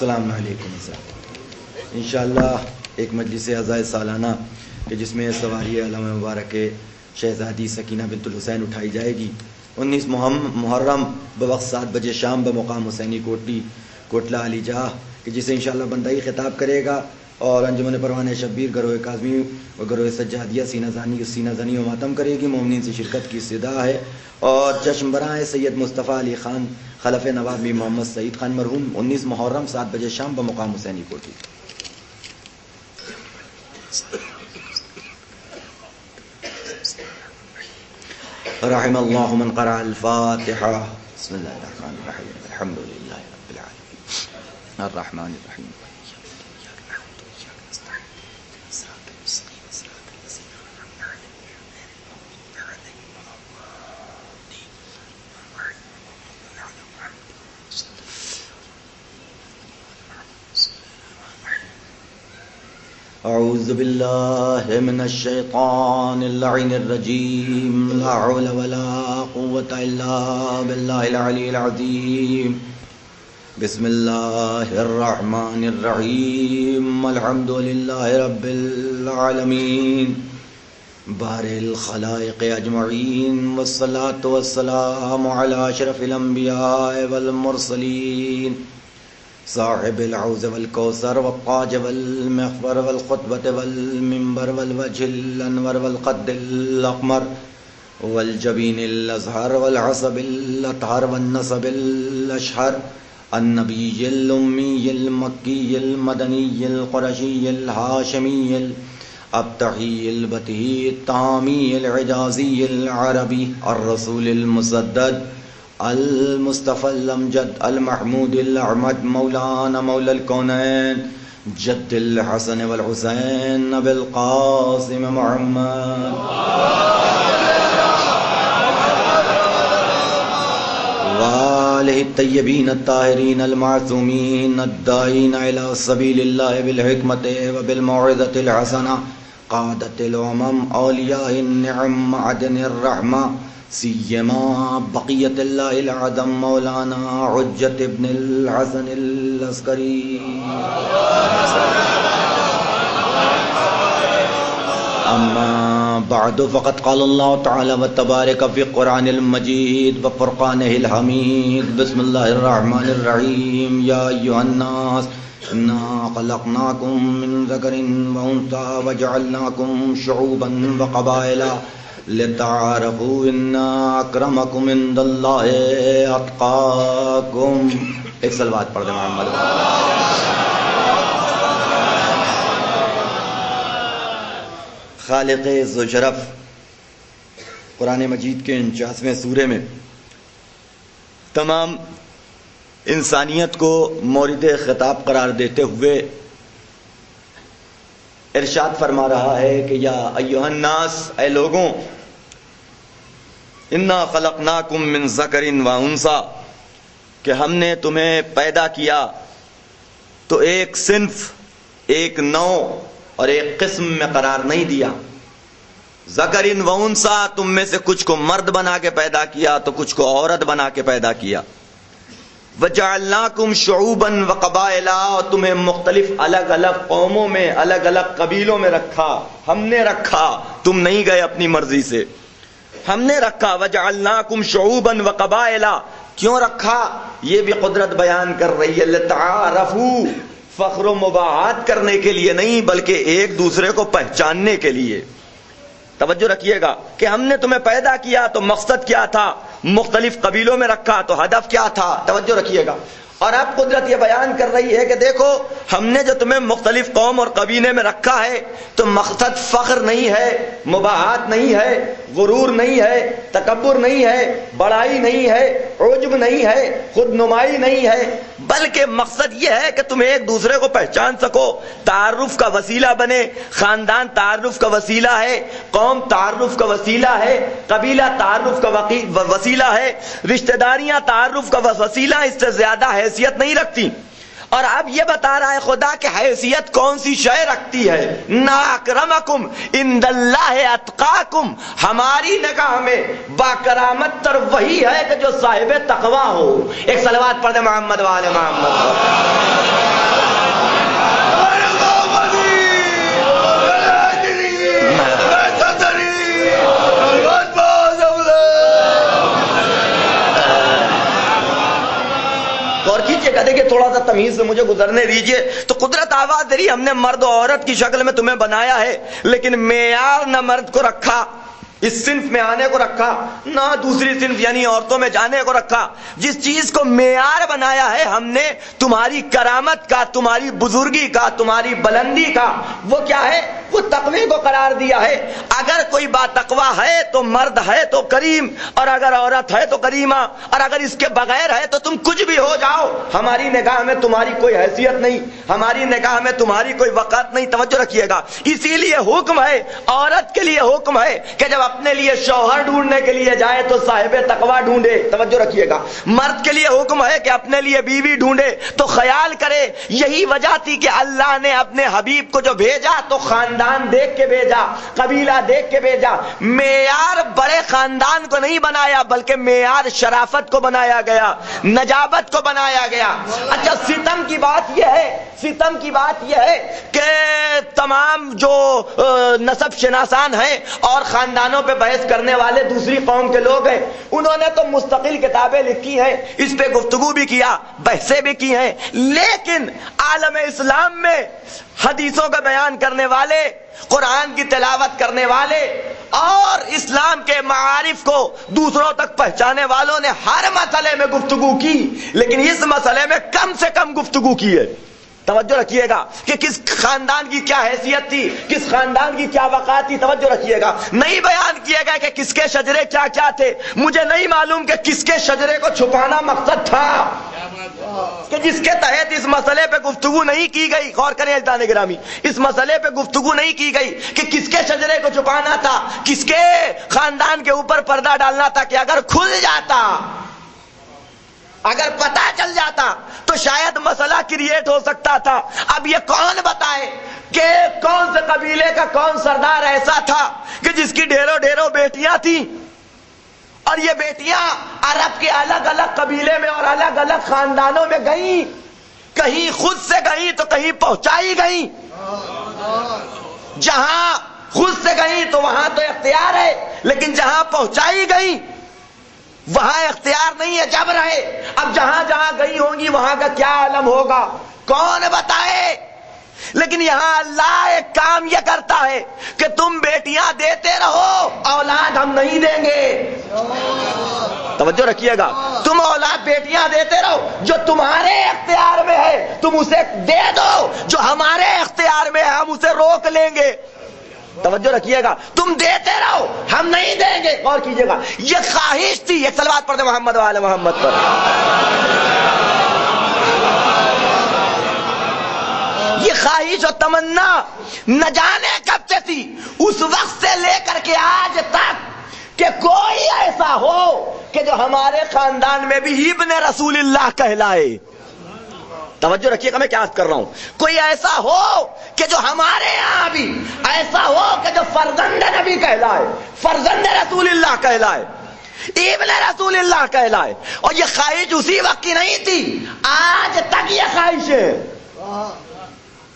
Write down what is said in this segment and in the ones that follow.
السلام علیکم صاحب. انشاءاللہ ایک مجلس عزائے سالانہ کہ جس میں سواری علم مبارک شہزادی سکینہ بنت الحسین اٹھائی جائے گی 19 محرم بوقت 7 بجے شام بمقام حسینی کوٹلی کوٹلہ علی جاہ کہ جسے انشاءاللہ بندائی خطاب کرے گا اور انجمن پروان شبیر گروہ کاظمی و گروہ سجادیہ سینہ زنی و ماتم کرے گی. مومنین سے شرکت کی استدعا ہے. اور چشم براہ سید مصطفیٰ علی خان خلف نواب میر محمد سعید خان مرحوم 19 محرم 7 بجے شام بمقام حسینی کوٹلی. رحم اللہ من قرأ الفاتحہ. بسم اللہ الرحمن الرحیم الحمد للہ رب العالمین الرحمن الرحیم. اعوذ باللہ من الشیطان اللعین الرجیم لا حول ولا قوة الا باللہ العلی العظیم. بسم اللہ الرحمن الرحیم الحمد للہ رب العالمین بارئ الخلائق اجمعین والصلاة والسلام علی اشرف الانبیاء والمرسلین صاحب العوز والکوثر والطاج والمغفر والخطبة والمنبر والوجه الانور والقد الاقمر والجبین الازہر والعصب الاطہر والنصب الاشہر النبی الامی المکی المدنی القرشی الہاشمی الابتحی البتہی التامی العجازی العربی الرسول المسدد المصطفى الامجد المحمود الاعمد مولانا مولا الكونين جد الحسن والحسين ابي القاسم محمد وآله الطيبين الطاهرين المعصومين الداعين الى سبيل الله بالحكمة وبالموعظة الحسنة قادة الامم اولياء النعم معدن الرحمة سیما بقیت اللہ العظم مولانا حجت ابن الحسن العسکری. اما بعد فقد قال اللہ تعالی وتبارک فی القرآن المجید وفرقانہ الحمید. بسم اللہ الرحمن الرحیم. یا ایھا الناس انا خلقناکم من ذکر وانثی وجعلناکم شعوبا وقبائل لتعارفوا ان اکرمکم عند اللہ اتقاکم. ایک صلوات پڑھ دیں محمد. خالق ذو شرف قرآن مجید کے 49ویں سورے میں تمام انسانیت کو مورد خطاب قرار دیتے ہوئے ارشاد فرما رہا ہے کہ یا ایھا الناس، اے لوگوں، انا خلقناکم من ذکر و انثی، کہ ہم نے تمہیں پیدا کیا تو ایک صنف، ایک نوع اور ایک قسم میں قرار نہیں دیا. ذکر و انثی، تم میں سے کچھ کو مرد بنا کے پیدا کیا تو کچھ کو عورت بنا کے پیدا کیا. وجعلناکم شعوبا وقبائل، اور تمہیں مختلف الگ الگ قوموں میں، الگ الگ قبیلوں میں رکھا. ہم نے رکھا، تم نہیں گئے اپنی مرضی سے، ہم نے رکھا. وجعلناکم شعوبا وقبائل، کیوں رکھا یہ بھی قدرت بیان کر رہی ہے. لتعارفوا، فخر و مباحات کرنے کے لیے نہیں بلکہ ایک دوسرے کو پہچاننے کے لیے. توجہ رکھیے گا کہ ہم نے تمہیں پیدا کیا تو مقصد کیا تھا، مختلف قبیلوں میں رکھا تو ہدف کیا تھا. توجہ رکھیے گا. اور اب قدرت یہ بیان کر رہی ہے کہ دیکھو ہم نے جو تمہیں مختلف قوم اور قبیلے میں رکھا ہے تو مقصد فخر نہیں ہے، مباحات نہیں ہے، غرور نہیں ہے، تکبر نہیں ہے، بڑائی نہیں ہے، عجب نہیں ہے، خود نمائی نہیں ہے، بلکہ مقصد یہ ہے کہ تم ایک دوسرے کو پہچان سکو، تعارف کا وسیلہ بنے. خاندان تعارف کا وسیلہ ہے، قوم تعارف کا وسیلہ ہے، قبیلہ تعارف کا وسیلہ ہے، رشتہ داریاں تعارف کا وسیلہ، اس سے زیادہ حیثیت نہیں رکھتی. اور اب یہ بتا رہا ہے خدا کہ حیثیت کون سی شے رکھتی ہے. نا اکرمکم عند اللہ اتقاکم، ہماری نگاہ میں باکرامت تر وہی ہے کہ جو صاحب تقوی ہو. ایک صلوات پڑھ دے محمد وآل محمد. غور کیجئے گا, دیکھیں تھوڑا سا تمیز سے مجھے گزرنے دیجئے. تو قدرت آواز دے رہی, ہم نے مرد و عورت کی شکل میں تمہیں بنایا ہے, لیکن معیار نہ مرد کو رکھا اس صنف میں آنے کو رکھا, نہ دوسری صنف یعنی عورتوں میں جانے کو رکھا. جس چیز کو معیار بنایا ہے ہم نے تمہاری کرامت کا, تمہاری بزرگی کا, تمہاری بلندی کا, وہ کیا ہے؟ وہ تقوی کو قرار دیا ہے. اگر کوئی با تقوی ہے تو مرد ہے تو کریم, اور اگر عورت ہے تو کریمہ, اور اگر اس کے بغیر ہے تو تم کچھ بھی ہو جاؤ, ہماری نگاہ میں تمہاری کوئی حیثیت نہیں, ہماری نگاہ میں تمہاری کوئی وقت نہیں. توجہ رکھیے گا, اسی لیے حکم ہے, عورت کے لیے حکم ہے کہ جب اپنے لیے شوہر ڈھونڈنے کے لیے جائے تو صاحب تقوی ڈھونڈے. توجہ رکھیے گا, مرد کے لیے حکم ہے کہ اپنے لیے بیوی ڈھونڈے تو خیال کرے. یہی وجہ تھی کہ اللہ نے اپنے حبیب کو جو بھیجا تو خاندان دیکھ کے بھیجا, قبیلہ دیکھ کے بھیجا. معیار بڑے خاندان کو نہیں بنایا بلکہ معیار شرافت کو بنایا گیا, نجابت کو بنایا گیا. اچھا, ستم کی بات یہ ہے, ستم کی بات یہ ہے کہ تمام جو نسب شناسان ہیں اور خاندانوں پہ بحث کرنے والے دوسری قوم کے لوگ ہیں, انہوں نے تو مستقل کتابیں لکھی ہیں, اس پہ گفتگو بھی کیا, بحثیں بھی کی ہیں, لیکن عالم اسلام میں حدیثوں کا بیان کرنے والے, قرآن کی تلاوت کرنے والے اور اسلام کے معارف کو دوسروں تک پہنچانے والوں نے ہر مسئلے میں گفتگو کی, لیکن اس مسئلے میں کم سے کم گفتگو کی ہے. توجہ رکھیے گا کہ کس خاندان کی کیا حیثیت تھی, کس خاندان کی کیا وقات تھی. توجہ رکھیے گا, نہیں بیان کیا گیا کہ کس کے شجرے کیا کیا تھے. مجھے نہیں معلوم کہ کس کے شجرے کو چھپانا مقصد تھا کہ جس کے تحت اس مسئلے پہ گفتگو نہیں کی گئی. غور کریں عزیزان گرامی, اس مسئلے پہ گفتگو نہیں کی گئی کہ کس کے شجرے کو چھپانا تھا, کس کے خاندان کے اوپر پردہ ڈالنا تھا, کہ اگر کھل جاتا, اگر پتہ چل جاتا تو شاید مسئلہ کریٹ ہو سکتا تھا. اب یہ کون بتائے کہ کون سے قبیلے کا کون سردار ایسا تھا کہ جس کی ڈھیروں ڈھیروں بیٹیاں تھیں, اور یہ بیٹیاں عرب کے الگ الگ قبیلے میں اور الگ الگ خاندانوں میں گئیں, کہیں خود سے گئیں تو کہیں پہنچائی گئیں. جہاں خود سے گئیں تو وہاں تو اختیار ہے, لیکن جہاں پہنچائی گئیں وہاں اختیار نہیں ہے, جبر ہے. اب جہاں جہاں گئی ہوں گی وہاں کا کیا عالم ہوگا کون بتائے. لیکن یہاں اللہ ایک کام یہ کرتا ہے کہ تم بیٹیاں دیتے رہو, اولاد ہم نہیں دیں گے. توجہ رکھیے گا, تم اولاد بیٹیاں دیتے رہو, جو تمہارے اختیار میں ہے تم اسے دے دو, جو ہمارے اختیار میں ہے ہم اسے روک لیں گے. توجہ رکھیے گا, تم دیتے رہو ہم نہیں دیں گے. غور کیجئے گا, یہ خواہش تھی. ایک صلوات پڑھ دے محمد و آل محمد پر. یہ خواہش اور تمنا نہ جانے کب سے تھی, اس وقت سے لے کر کے آج تک, کہ کوئی ایسا ہو کہ جو ہمارے خاندان میں بھی ابن رسول اللہ کہلائے. توجہ رکھیے گا, میں کیا عرض کر رہا ہوں. کوئی ایسا ہو کہ جو ہمارے یہاں بھی ایسا ہو کہ جو فرزند نبی کہلائے, فرزند رسول اللہ کہلائے, ابن رسول اللہ کہلائے. اور یہ خواہش اسی وقت کی نہیں تھی, آج تک یہ خواہش ہے.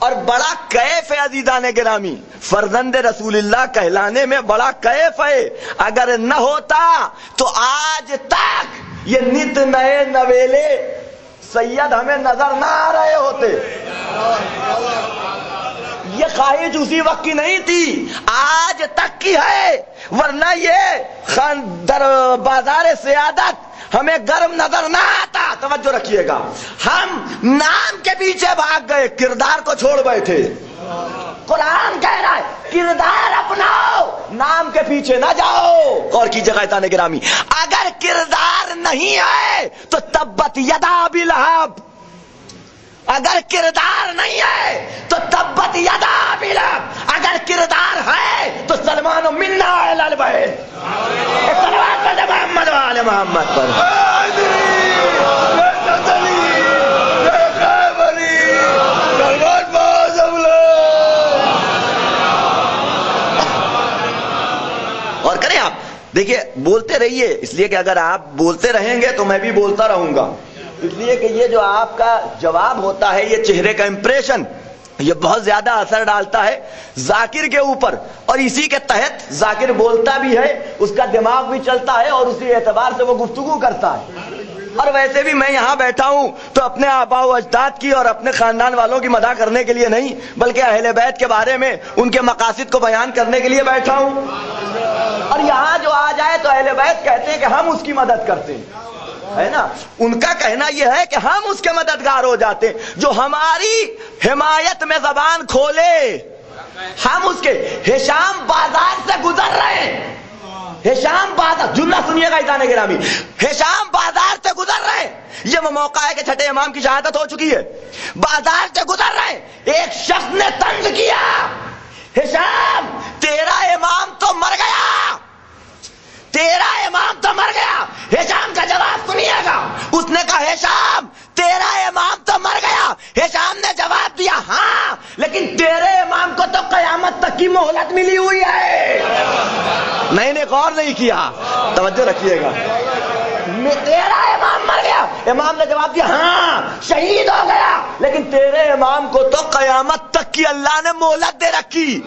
اور بڑا کیف ہے عزیزان گرامی, فرزند رسول اللہ کہلانے میں بڑا کیف ہے. اگر نہ ہوتا تو آج تک یہ نت نئے نویلے سید ہمیں نظر نہ آ رہے ہوتے. یہ خواہش اسی وقت کی نہیں تھی, آج تک کی ہے, ورنہ یہ بازار سیادت ہمیں گرم نظر نہ آتا. توجہ رکھیے گا, ہم نام کے پیچھے بھاگ گئے, کردار کو چھوڑ بیٹھے. قرآن کہہ رہا ہے کردار اپناؤ, نام کے پیچھے نہ جاؤ. اور کی جگہ تانے گرامی, اگر کردار نہیں ہے تو تبت یدا ابی لہب, اگر کردار نہیں ہے تو تبت یدا ابی لہب, اگر کردار ہے تو سلمان منا اہل البیت. صلوات پڑھ محمد و آل محمد پر. اور کریں آپ دیکھیے, بولتے رہیے, اس لیے کہ اگر آپ بولتے رہیں گے تو میں بھی بولتا رہوں گا. اس لیے کہ یہ جو آپ کا جواب ہوتا ہے, یہ چہرے کا امپریشن, یہ بہت زیادہ اثر ڈالتا ہے ذاکر کے اوپر, اور اسی کے تحت ذاکر بولتا بھی ہے, اس کا دماغ بھی چلتا ہے, اور اسی اعتبار سے وہ گفتگو کرتا ہے. اور ویسے بھی میں یہاں بیٹھا ہوں تو اپنے آباء و اجداد کی اور اپنے خاندان والوں کی مدح کرنے کے لیے نہیں، بلکہ اہل بیت کے بارے میں ان کے مقاصد کو بیان کرنے کے لیے بیٹھا ہوں۔ اور یہاں جو آ جائے تو اہل بیت کہتے ہیں کہ ہم اس کی مدد کرتے ہیں، ہے نا؟ ان کا کہنا یہ ہے کہ ہم اس کے مددگار ہو جاتے ہیں جو ہماری حمایت میں زبان کھولے۔ ہم اس کے ہشام بازار سے گزر رہے ہیں، ہشام بازار، جملہ سنیے گا عزیزان گرامی، ہشام بازار سے گزر رہے ہیں، یہ وہ موقع ہے کہ چھٹے امام کی شہادت ہو چکی ہے، بازار سے گزر رہے ہیں، ایک شخص نے طنز کیا، ہشام تیرا امام تو مر گیا، تیرا امام تو مر گیا۔ ہشام کا جواب سنیے گا، اس نے کہا ہشام تیرا امام تو مر گیا۔ ہشام نے جواب دیا ہاں، لیکن تیرے امام کو تو قیامت تک کی مہلت ملی ہوئی ہے۔ میں نے غور نہیں کیا، توجہ رکھیے گا، تیرا امام مر گیا، امام نے جواب دیا ہاں شہید ہو گیا، لیکن تیرے امام کو تو قیامت تک کی اللہ نے مہلت دے رکھی۔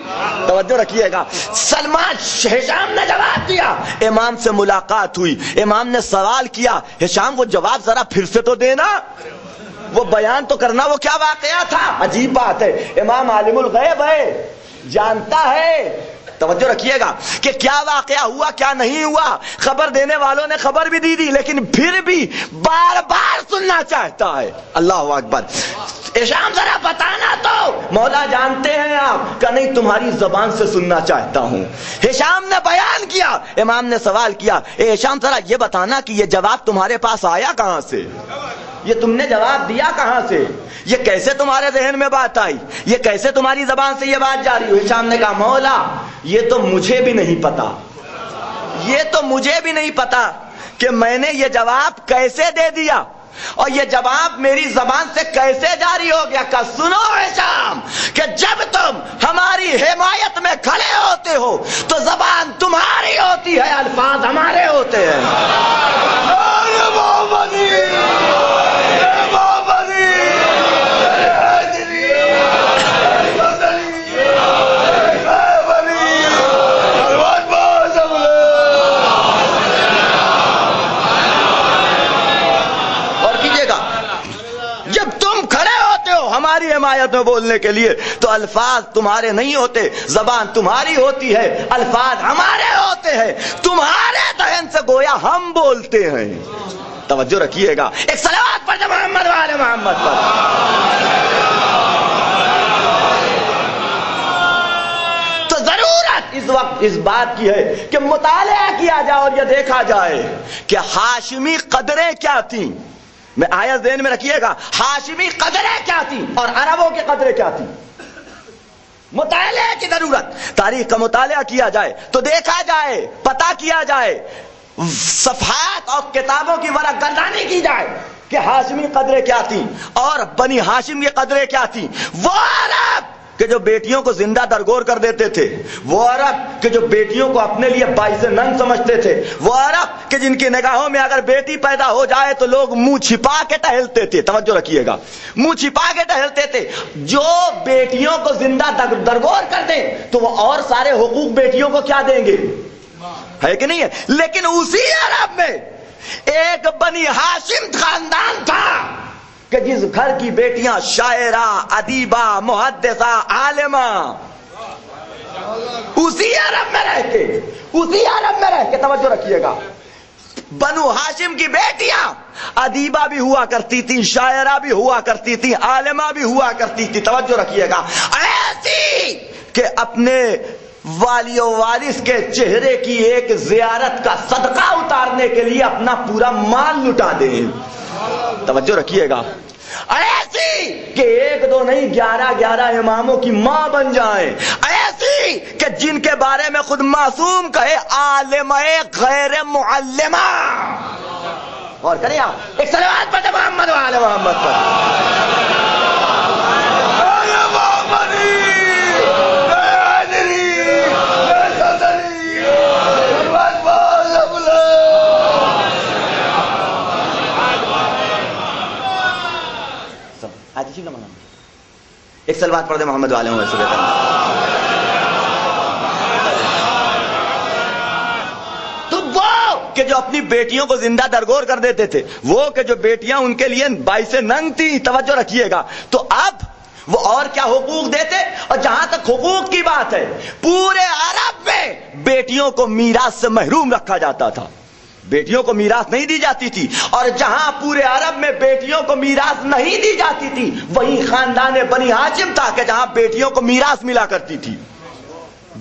توجہ رکھیے گا، سلمان ہشام نے جواب دیا، امام سے ملاقات ہوئی، امام نے سوال کیا، ہشام وہ جواب ذرا پھر سے تو دینا، وہ بیان تو کرنا، وہ کیا واقعہ تھا؟ عجیب بات ہے، امام عالم الغیب ہے، جانتا ہے، توجہ رکھیے گا کہ کیا واقعہ ہوا کیا نہیں ہوا، خبر دینے والوں نے خبر بھی دی لیکن پھر بھی بار بار سننا چاہتا ہے۔ اللہ اکبر، ہشام ذرا بتانا تو، مولا جانتے ہیں آپ کہ نہیں، تمہاری زبان سے سننا چاہتا ہوں۔ ہشام نے بیان کیا، امام نے سوال کیا، اے ہشام ذرا یہ بتانا کہ یہ جواب تمہارے پاس آیا کہاں سے، یہ تم نے جواب دیا کہاں سے، یہ کیسے تمہارے ذہن میں بات آئی، یہ کیسے تمہاری زبان سے یہ بات جاری ہوئی؟ ہشام نے کہا مولا یہ تو مجھے بھی نہیں پتا، یہ تو مجھے بھی نہیں پتا کہ میں نے یہ جواب کیسے دے دیا اور یہ جواب میری زبان سے کیسے جاری ہو گیا۔ کہ سنو ہشام کہ جب تم ہماری حمایت میں کھڑے ہوتے ہو تو زبان تمہاری ہوتی ہے، الفاظ ہمارے ہوتے ہیں۔ ہماری حمایت میں بولنے کے لیے تو الفاظ تمہارے نہیں ہوتے، زبان تمہاری ہوتی ہے، الفاظ ہمارے ہوتے ہیں، تمہارے ذہن سے گویا ہم بولتے ہیں۔ توجہ رکھیے گا، ایک صلوات پڑھ دے محمد والے محمد پر۔ تو ضرورت اس وقت اس بات کی ہے کہ مطالعہ کیا جائے اور یہ دیکھا جائے کہ ہاشمی قدریں کیا تھیں۔ میں آیت ذہن میں رکھیے گا، ہاشمی قدریں کیا تھی اور عربوں کی قدریں کیا تھی۔ مطالعے کی ضرورت، تاریخ کا مطالعہ کیا جائے تو دیکھا جائے، پتہ کیا جائے، صفحات اور کتابوں کی ورق گردانی کی جائے کہ ہاشمی قدریں کیا تھی اور بنی ہاشم کی قدریں کیا تھی۔ وہ عرب کہ جو بیٹیوں کو زندہ درگور کر دیتے تھے، وہ عرب کہ جو بیٹیوں کو اپنے لیے باعث ننگ سمجھتے تھے، وہ عرب کہ جن کی نگاہوں میں اگر بیٹی پیدا ہو جائے تو لوگ منہ چھپا کے ٹہلتے تھے۔ توجہ رکھیے گا، منہ چھپا کے ٹہلتے تھے۔ جو بیٹیوں کو زندہ درگور کر دیں تو وہ اور سارے حقوق بیٹیوں کو کیا دیں گے، ہے کہ نہیں ہے؟ لیکن اسی عرب میں ایک بنی ہاشم خاندان تھا کہ جس گھر کی بیٹیاں شاعرہ، ادیبہ، محدثہ، عالمہ، اسی عرب میں رہ کے، اسی عرب میں رہ کے، توجہ رکھیے گا، بنو ہاشم کی بیٹیاں ادیبہ بھی ہوا کرتی تھی، شاعرہ بھی ہوا کرتی تھی، عالمہ بھی ہوا کرتی تھی۔ توجہ رکھیے گا، ایسی کہ اپنے والی و وارث کے چہرے کی ایک زیارت کا صدقہ اتارنے کے لیے اپنا پورا مال لٹا دیں۔ توجہ رکھیے گا، ایسی کہ ایک دو نہیں 11 اماموں کی ماں بن جائیں، ایسی کہ جن کے بارے میں خود معصوم کہے عالمہ غیر معلمہ۔ اور کریں آپ ایک صلوات پڑھیں محمد وعلی محمد پر۔ ایک صلوات پڑھ دے محمد والے ہوں ویسے تو وہ کہ جو اپنی بیٹیوں کو زندہ درگور کر دیتے تھے، وہ کہ جو بیٹیاں ان کے لیے باعث ننگ تھی، توجہ رکھیے گا، تو اب وہ اور کیا حقوق دیتے. اور جہاں تک حقوق کی بات ہے، پورے عرب میں بیٹیوں کو میراث سے محروم رکھا جاتا تھا، بیٹیوں کو میراث نہیں دی جاتی تھی. اور جہاں پورے عرب میں بیٹیوں کو میراث نہیں دی جاتی تھی، وہی خاندان بنی ہاشم تھا کہ جہاں بیٹیوں کو میراث ملا کرتی تھی،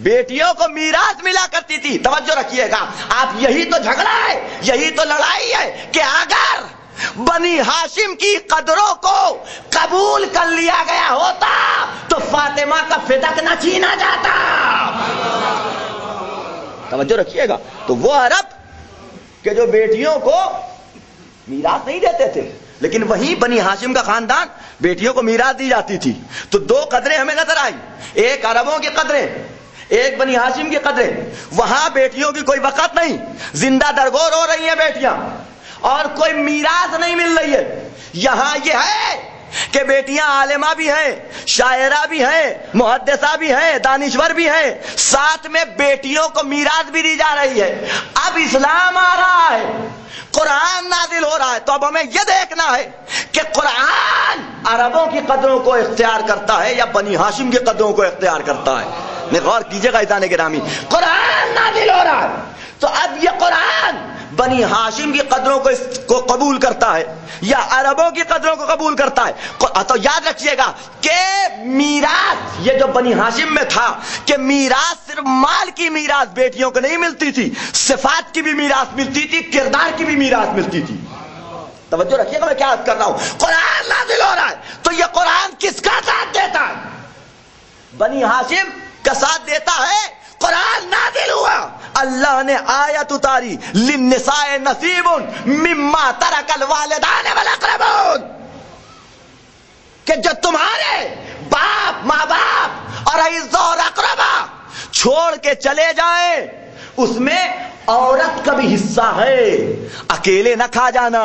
بیٹیوں کو میراث ملا کرتی تھی. توجہ رکھیے گا. آپ یہی تو جھگڑا ہے، یہی تو لڑائی ہے کہ اگر بنی ہاشم کی قدروں کو قبول کر لیا گیا ہوتا تو فاطمہ کا فدق نہ چھینا جاتا. توجہ رکھیے گا. تو وہ عرب کہ جو بیٹیوں کو میراث نہیں دیتے تھے، لیکن وہیں بنی ہاشم کا خاندان بیٹیوں کو میراث دی جاتی تھی. تو دو قدریں ہمیں نظر آئی، ایک عربوں کی قدریں، ایک بنی ہاشم کی قدریں. وہاں بیٹیوں کی کوئی وقت نہیں، زندہ درگور ہو رہی ہیں بیٹیاں، اور کوئی میراث نہیں مل رہی ہے. یہاں یہ ہے کہ بیٹیاں عالمہ بھی ہیں، شاعرہ بھی ہیں، محدثہ بھی ہیں، دانشور بھی ہیں، ساتھ میں بیٹیوں کو میراث بھی دی جا رہی ہے. اب اسلام آ رہا ہے، قرآن نازل ہو رہا ہے، تو اب ہمیں یہ دیکھنا ہے کہ قرآن عربوں کی قدروں کو اختیار کرتا ہے یا بنی ہاشم کی قدروں کو اختیار کرتا ہے. غور کیجئے گا عزیزان گرامی، قرآن نازل ہو رہا ہے، تو اب یہ قرآن بنی ہاشم کی قدروں کو قبول کرتا ہے یا عربوں کی قدروں کو قبول کرتا ہے. تو یاد رکھیے گا کہ میراث یہ جو بنی ہاشم میں تھا کہ میراث صرف مال کی میراث بیٹیوں کو نہیں ملتی تھی، صفات کی بھی میراث ملتی تھی، کردار کی بھی میراث ملتی تھی. توجہ رکھیے گا میں کیا کر رہا ہوں. قرآن نازل ہو رہا ہے تو یہ قرآن کس کا ساتھ دیتا ہے؟ بنی ہاشم کا ساتھ دیتا ہے. قرآن نازل ہوا، اللہ نے آیت اتاری، للنساء نصیب مما ترک الوالدان والاقربون، کہ جو تمہارے باپ، ماں باپ اور اعزاء اور اقربا چھوڑ کے چلے جائیں، اس میں عورت کا بھی حصہ ہے، اکیلے نہ کھا جانا.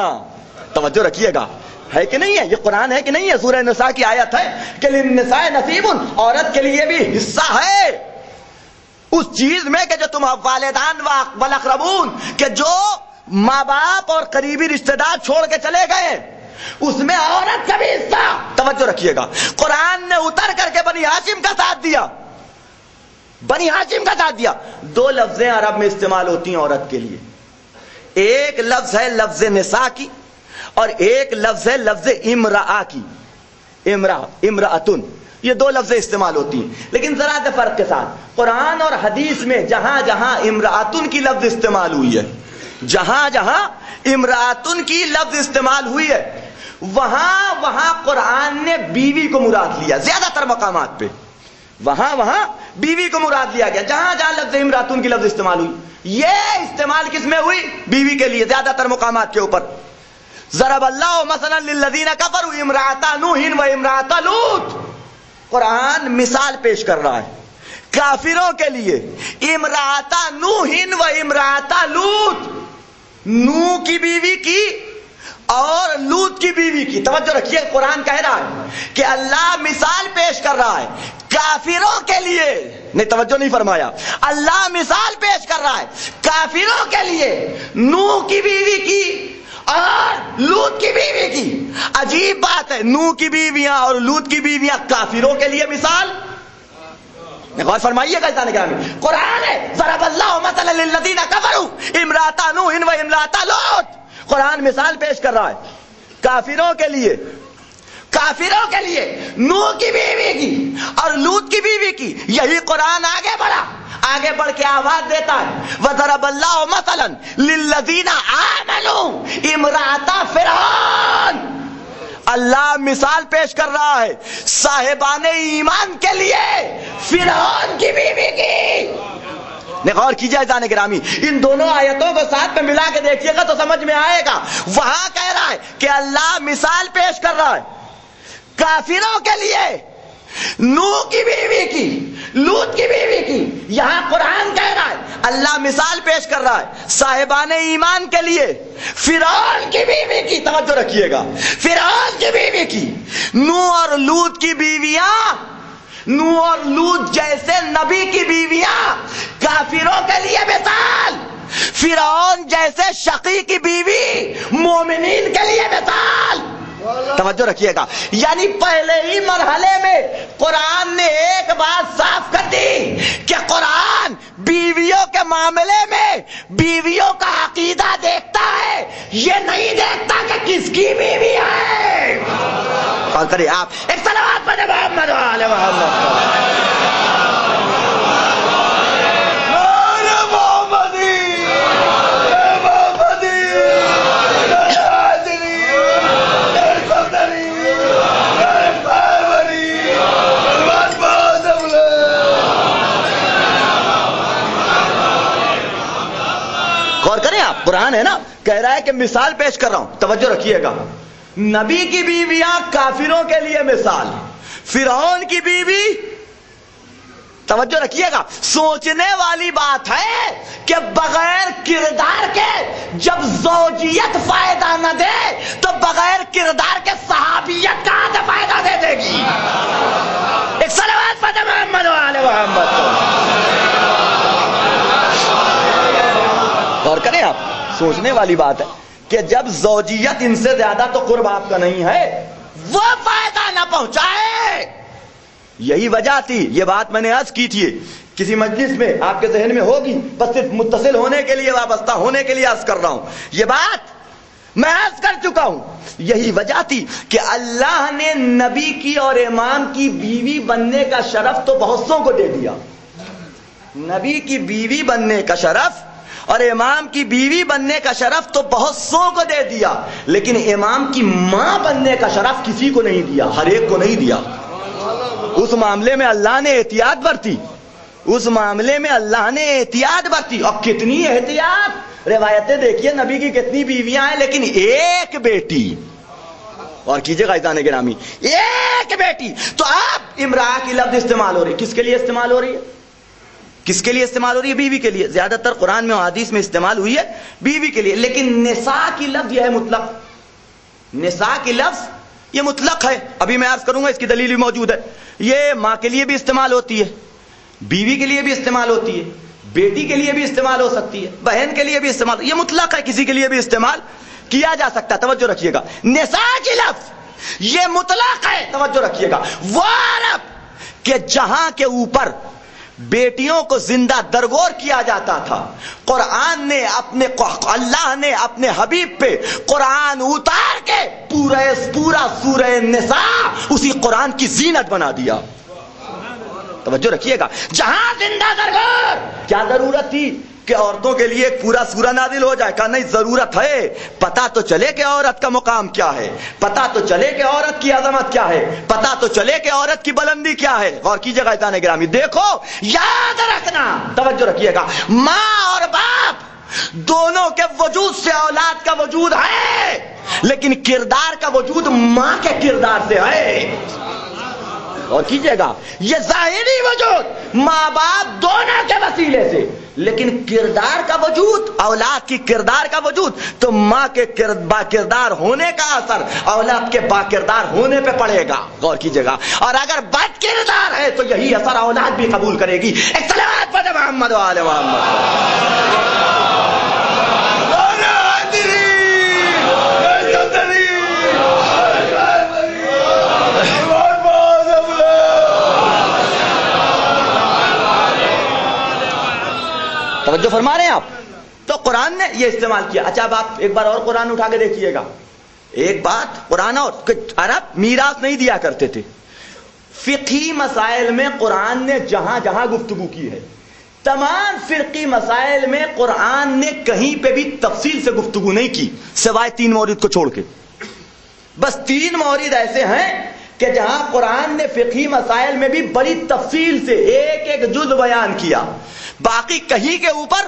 توجہ رکھیے گا، ہے کہ نہیں ہے؟ یہ قرآن ہے کہ نہیں ہے؟ سورہ نساء کی آیت ہے کہ للنساء نصیب، عورت کے لیے بھی حصہ ہے اس چیز میں کہ جو تم والدان والاقربون، کہ جو ماں باپ اور قریبی رشتہ دار چھوڑ کے چلے گئے، اس میں عورت کا بھی حصہ. توجہ رکھیے گا. قرآن نے اتر کر کے بنی ہاشم کا ساتھ دیا، بنی ہاشم کا ساتھ دیا. دو لفظیں عرب میں استعمال ہوتی ہیں عورت کے لیے، ایک لفظ ہے لفظ نساء کی، اور ایک لفظ ہے لفظ امرأہ کی. امرأتن، یہ دو لفظیں استعمال ہوتی ہیں، لیکن ذرا سے فرق کے ساتھ. قرآن اور حدیث میں جہاں جہاں امرأتن کی لفظ استعمال ہوئی ہے، جہاں جہاں امرأتن کی لفظ استعمال ہوئی ہے، وہاں قرآن نے بیوی کو مراد لیا. زیادہ تر مقامات پہ وہاں بیوی کو مراد لیا گیا. جہاں جہاں لفظ امرأتن کی لفظ استعمال ہوئی، یہ استعمال کس میں ہوئی؟ بیوی کے لیے. زیادہ تر مقامات کے اوپر ضرب اللہ مثلا للذین کفروا امرأۃ نوح و امرأۃ لوط. قرآن مثال پیش کر رہا ہے کافروں کے لیے، امرأۃ نوح و امرأۃ لوط، نوح کی بیوی کی اور لوط کی بیوی کی. توجہ رکھیے، قرآن کہہ رہا ہے کہ اللہ مثال پیش کر رہا ہے کافروں کے لیے. نہیں، توجہ نہیں فرمایا. اللہ مثال پیش کر رہا ہے کافروں کے لیے نوح کی بیوی کی اور لوط کی بیوی کی. عجیب بات ہے، نوح کی بیویاں اور لوط کی بیویاں کافروں کے لیے مثال. غور فرمائیے گا جانے گرامی، قرآن ہے ضرب اللہ مثلا للذین کفروا امرأۃ نوح و امرأۃ لوط. قرآن مثال پیش کر رہا ہے کافروں کے لیے، کافروں کے لیے نوح کی بیوی کی اور لوط کی بیوی کی. یہی قرآن آگے بڑھا، آگے بڑھ کے آواز دیتا ہے وَضَرَبَ اللَّهُ مَثَلًا لِلَّذِينَ آمَنُوا امرأۃ فرعون. اللہ مثال پیش کر رہا ہے صاحبان ایمان کے لیے فرعون کی بیوی کی. غور کیجئے جانے گرامی، ان دونوں آیتوں کو ساتھ میں ملا کے دیکھیے گا تو سمجھ میں آئے گا. وہاں کہہ رہا ہے کہ اللہ مثال پیش کر رہا ہے کافروں کے لیے نوح کی بیوی کی، لوط کی بیوی کی. یہاں قرآن کہہ رہا ہے اللہ مثال پیش کر رہا ہے صاحبان ایمان کے لیے فرعون کی بیوی کی. توجہ رکھیے گا، فرعون کی بیوی کی. نوح اور لوط کی بیویاں، نوح اور لوط جیسے نبی کی بیویاں کافروں کے لیے مثال. فرعون جیسے شقی کی بیوی مومنین کے لیے مثال. توجہ رکھیے گا. یعنی پہلے ہی مرحلے میں قرآن نے ایک بات صاف کر دی کہ قرآن بیویوں کے معاملے میں بیویوں کا عقیدہ دیکھتا ہے, یہ نہیں دیکھتا کہ کس کی بیوی ہے. اور کریں آپ ایک صلوات پڑھیں محمد و آل محمد. غور کریں آپ, قرآن ہے نا, کہہ رہا ہے کہ مثال پیش کر رہا ہوں. توجہ رکھیے گا. نبی کی بیویاں کافروں کے لیے مثال, فرعون کی بیوی, توجہ رکھیے گا, سوچنے والی بات ہے کہ بغیر کردار کے جب زوجیت فائدہ نہ دے تو بغیر کردار کے صحابیت کہاں سے فائدہ دے دے گی. ایک صلوات پڑھیں محمد و آل محمد. غور کریں آپ, سوچنے والی بات ہے کہ جب زوجیت ان سے زیادہ تو قرب آپ کا نہیں ہے, وہ فائدہ نہ پہنچائے. یہی وجہ تھی, یہ بات میں نے عرض کی تھی کسی مجلس میں, آپ کے ذہن میں ہوگی, بس صرف متصل ہونے کے لیے, وابستہ ہونے کے لیے عرض کر رہا ہوں. یہ بات میں عرض کر چکا ہوں. یہی وجہ تھی کہ اللہ نے نبی کی اور امام کی بیوی بننے کا شرف تو بہت سوں کو دے دیا. نبی کی بیوی بننے کا شرف اور امام کی بیوی بننے کا شرف تو بہت سوں کو دے دیا, لیکن امام کی ماں بننے کا شرف کسی کو نہیں دیا, ہر ایک کو نہیں دیا. اس معاملے میں اللہ نے احتیاط برتی, اس معاملے میں اللہ نے احتیاط برتی. اور کتنی احتیاط, روایتیں دیکھیے, نبی کی کتنی بیویاں ہیں لیکن ایک بیٹی. اور کیجئے گا عزیزان گرامی, ایک بیٹی. تو آپ امرأہ کی لفظ استعمال ہو رہی, کس کے لیے استعمال ہو رہی ہے, کس کے لیے استعمال ہو رہی ہے؟ بیوی کے لیے. زیادہ تر قرآن میں و حدیث میں استعمال ہوئی ہے بیوی کے لیے, لیکن نساء کی لفظ یہ ہے مطلق. نساء کی لفظ یہ مطلق ہے. ابھی میں عرض کروں گا, اس کی دلیل بھی موجود ہے. یہ ماں کے لیے بھی استعمال ہوتی ہے, بیوی کے لیے بھی استعمال ہوتی ہے, بیٹی کے لیے بھی استعمال ہو سکتی ہے, بہن کے لیے بھی استعمال, یہ مطلق ہے, کسی کے لیے بھی استعمال کیا جا سکتا ہے. توجہ رکھیے گا, نساء کی لفظ یہ مطلق ہے. توجہ رکھیے گا, وہ عرب کہ جہاں کے اوپر بیٹیوں کو زندہ درگور کیا جاتا تھا, قرآن نے اللہ نے اپنے حبیب پہ قرآن اتار کے پورا سورہ نساء اسی قرآن کی زینت بنا دیا. توجہ رکھیے گا, جہاں زندہ درگور, کیا ضرورت تھی کہ عورتوں کے لیے ایک پورا سورہ نازل ہو جائے؟ کہا نہیں, ضرورت ہے. پتا تو چلے کہ عورت کا مقام کیا ہے, پتا تو چلے کہ عورت کی عظمت کیا ہے, پتا تو چلے کہ عورت کی بلندی کیا ہے. غور کیجیے گا عزیزان گرامی, دیکھو یاد رکھنا, توجہ رکھیے گا, ماں اور باپ دونوں کے وجود سے اولاد کا وجود ہے, لیکن کردار کا وجود ماں کے کردار سے ہے. اور کیجئے گا, یہ ظاہری وجود ماں باپ دونوں کے وسیلے سے, لیکن کردار کا وجود, اولاد کی کردار کا وجود تو ماں کے با کردار ہونے کا اثر اولاد کے با کردار ہونے پہ پڑے گا. غور کیجئے گا, اور اگر بد کردار ہے تو یہی اثر اولاد بھی قبول کرے گی. ایک صلوات پڑھیں محمد و آل محمد. توجہ فرما رہے ہیں آپ؟ تو قرآن نے یہ استعمال کیا. اچھا اب آپ ایک بار اور قرآن اٹھا کے دیکھیے گا. ایک بات قرآن, اور عرب میراث نہیں دیا کرتے تھے. فقہی مسائل میں قرآن نے جہاں جہاں گفتگو کی ہے, تمام فقہی مسائل میں قرآن نے کہیں پہ بھی تفصیل سے گفتگو نہیں کی, سوائے 3 مورد کو چھوڑ کے. بس 3 مورد ایسے ہیں کہ جہاں قرآن نے فقہی مسائل میں بھی بڑی تفصیل سے ایک ایک جز بیان کیا. باقی کہیں کے اوپر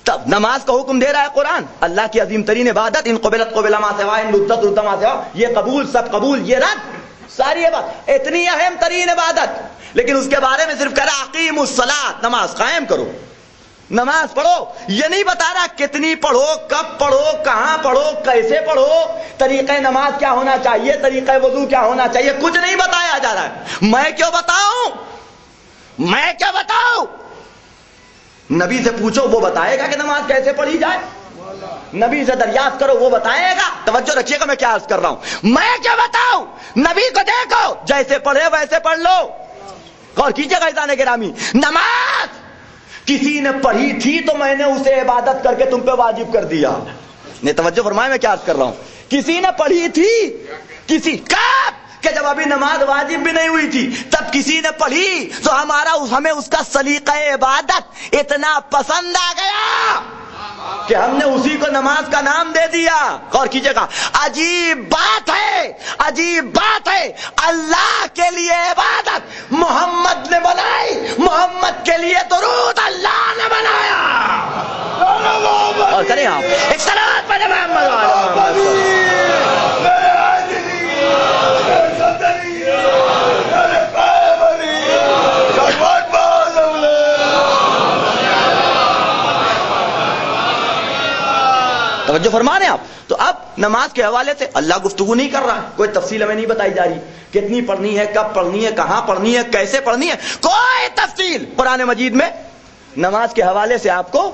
تب نماز کا حکم دے رہا ہے قرآن, اللہ کی عظیم ترین عبادت, ان قبلت قبل ما سوا, ان ردت رد ما سوا, یہ قبول سب قبول, یہ رد, ساری عبادت اتنی اہم ترین عبادت, لیکن اس کے بارے میں صرف کہہ رہا اقیموا الصلاۃ, نماز قائم کرو, نماز پڑھو. یہ نہیں بتا رہا کتنی پڑھو, کب پڑھو, کہاں پڑھو, کیسے پڑھو, طریقہ نماز کیا ہونا چاہیے, طریقہ وضو کیا ہونا چاہیے, کچھ نہیں بتایا جا رہا ہے. میں کیوں بتاؤں, نبی سے پوچھو وہ بتائے گا کہ نماز کیسے پڑھی جائے، نبی سے دریافت کرو وہ بتائے گا۔ توجہ رکھیے گا میں کیا عرض کر رہا ہوں، میں کیا بتاؤں، نبی کو دیکھو جیسے پڑھے ویسے پڑھ لو۔ غور کیجیے گا عزیزان گرامی، نماز کسی نے پڑھی تھی تو میں نے اسے عبادت کر کے تم پہ واجب کر دیا۔ نے توجہ فرمائے میں کیا عرض کر رہا ہوں، کسی نے پڑھی تھی، کسی کب کہ جب ابھی نماز واجب بھی نہیں ہوئی تھی تب کسی نے پڑھی تو ہمیں اس کا سلیقہ عبادت اتنا پسند آ گیا کہ ہم نے اسی کو نماز کا نام دے دیا۔ غور کیجیے گا، عجیب بات ہے، عجیب بات ہے، اللہ کے لیے عبادت محمد نے بنائی، محمد کے لیے درود اللہ نے بنایا۔ اور کریں آپ ایک صلوات پڑھیں محمد توجہ فرما رہے ہیں آپ۔ تو اب نماز کے حوالے سے اللہ گفتگو نہیں کر رہا، کوئی تفصیل ہمیں نہیں بتائی جا رہی، کتنی پڑھنی ہے، کب پڑھنی ہے، کہاں پڑھنی ہے، کیسے پڑھنی ہے، کوئی تفصیل قرآن مجید میں نماز کے حوالے سے آپ کو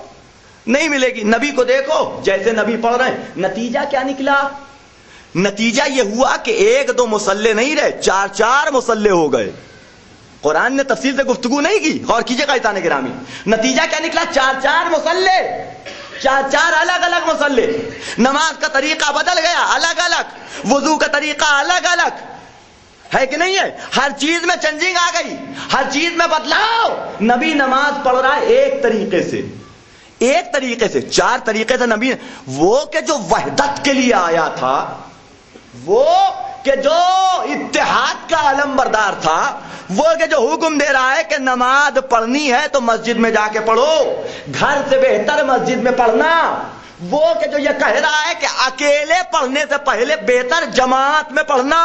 نہیں ملے گی۔ نبی کو دیکھو جیسے نبی پڑھ رہے ہیں، نتیجہ کیا نکلا؟ نتیجہ یہ ہوا کہ ایک دو مصلے نہیں رہے، چار چار مصلے ہو گئے۔ قرآن نے تفصیل سے گفتگو نہیں کی، غور کیجیے گا عزیزان گرامی، نتیجہ کیا نکلا؟ چار چار مصلے، چار چار الگ الگ مصلے، نماز کا طریقہ بدل گیا، الگ الگ، وضو کا طریقہ الگ الگ ہے کہ نہیں ہے؟ ہر چیز میں چینجنگ آ گئی، ہر چیز میں بدلاؤ۔ نبی نماز پڑھ رہا ہے ایک طریقے سے، ایک طریقے سے، چار طریقے سے نبی، وہ کہ جو وحدت کے لیے آیا تھا، وہ کہ جو اتحاد کا علم بردار تھا، وہ کہ جو حکم دے رہا ہے کہ نماز پڑھنی ہے تو مسجد میں جا کے پڑھو، گھر سے بہتر مسجد میں پڑھنا، وہ کہ جو یہ کہہ رہا ہے کہ اکیلے پڑھنے سے پہلے بہتر جماعت میں پڑھنا۔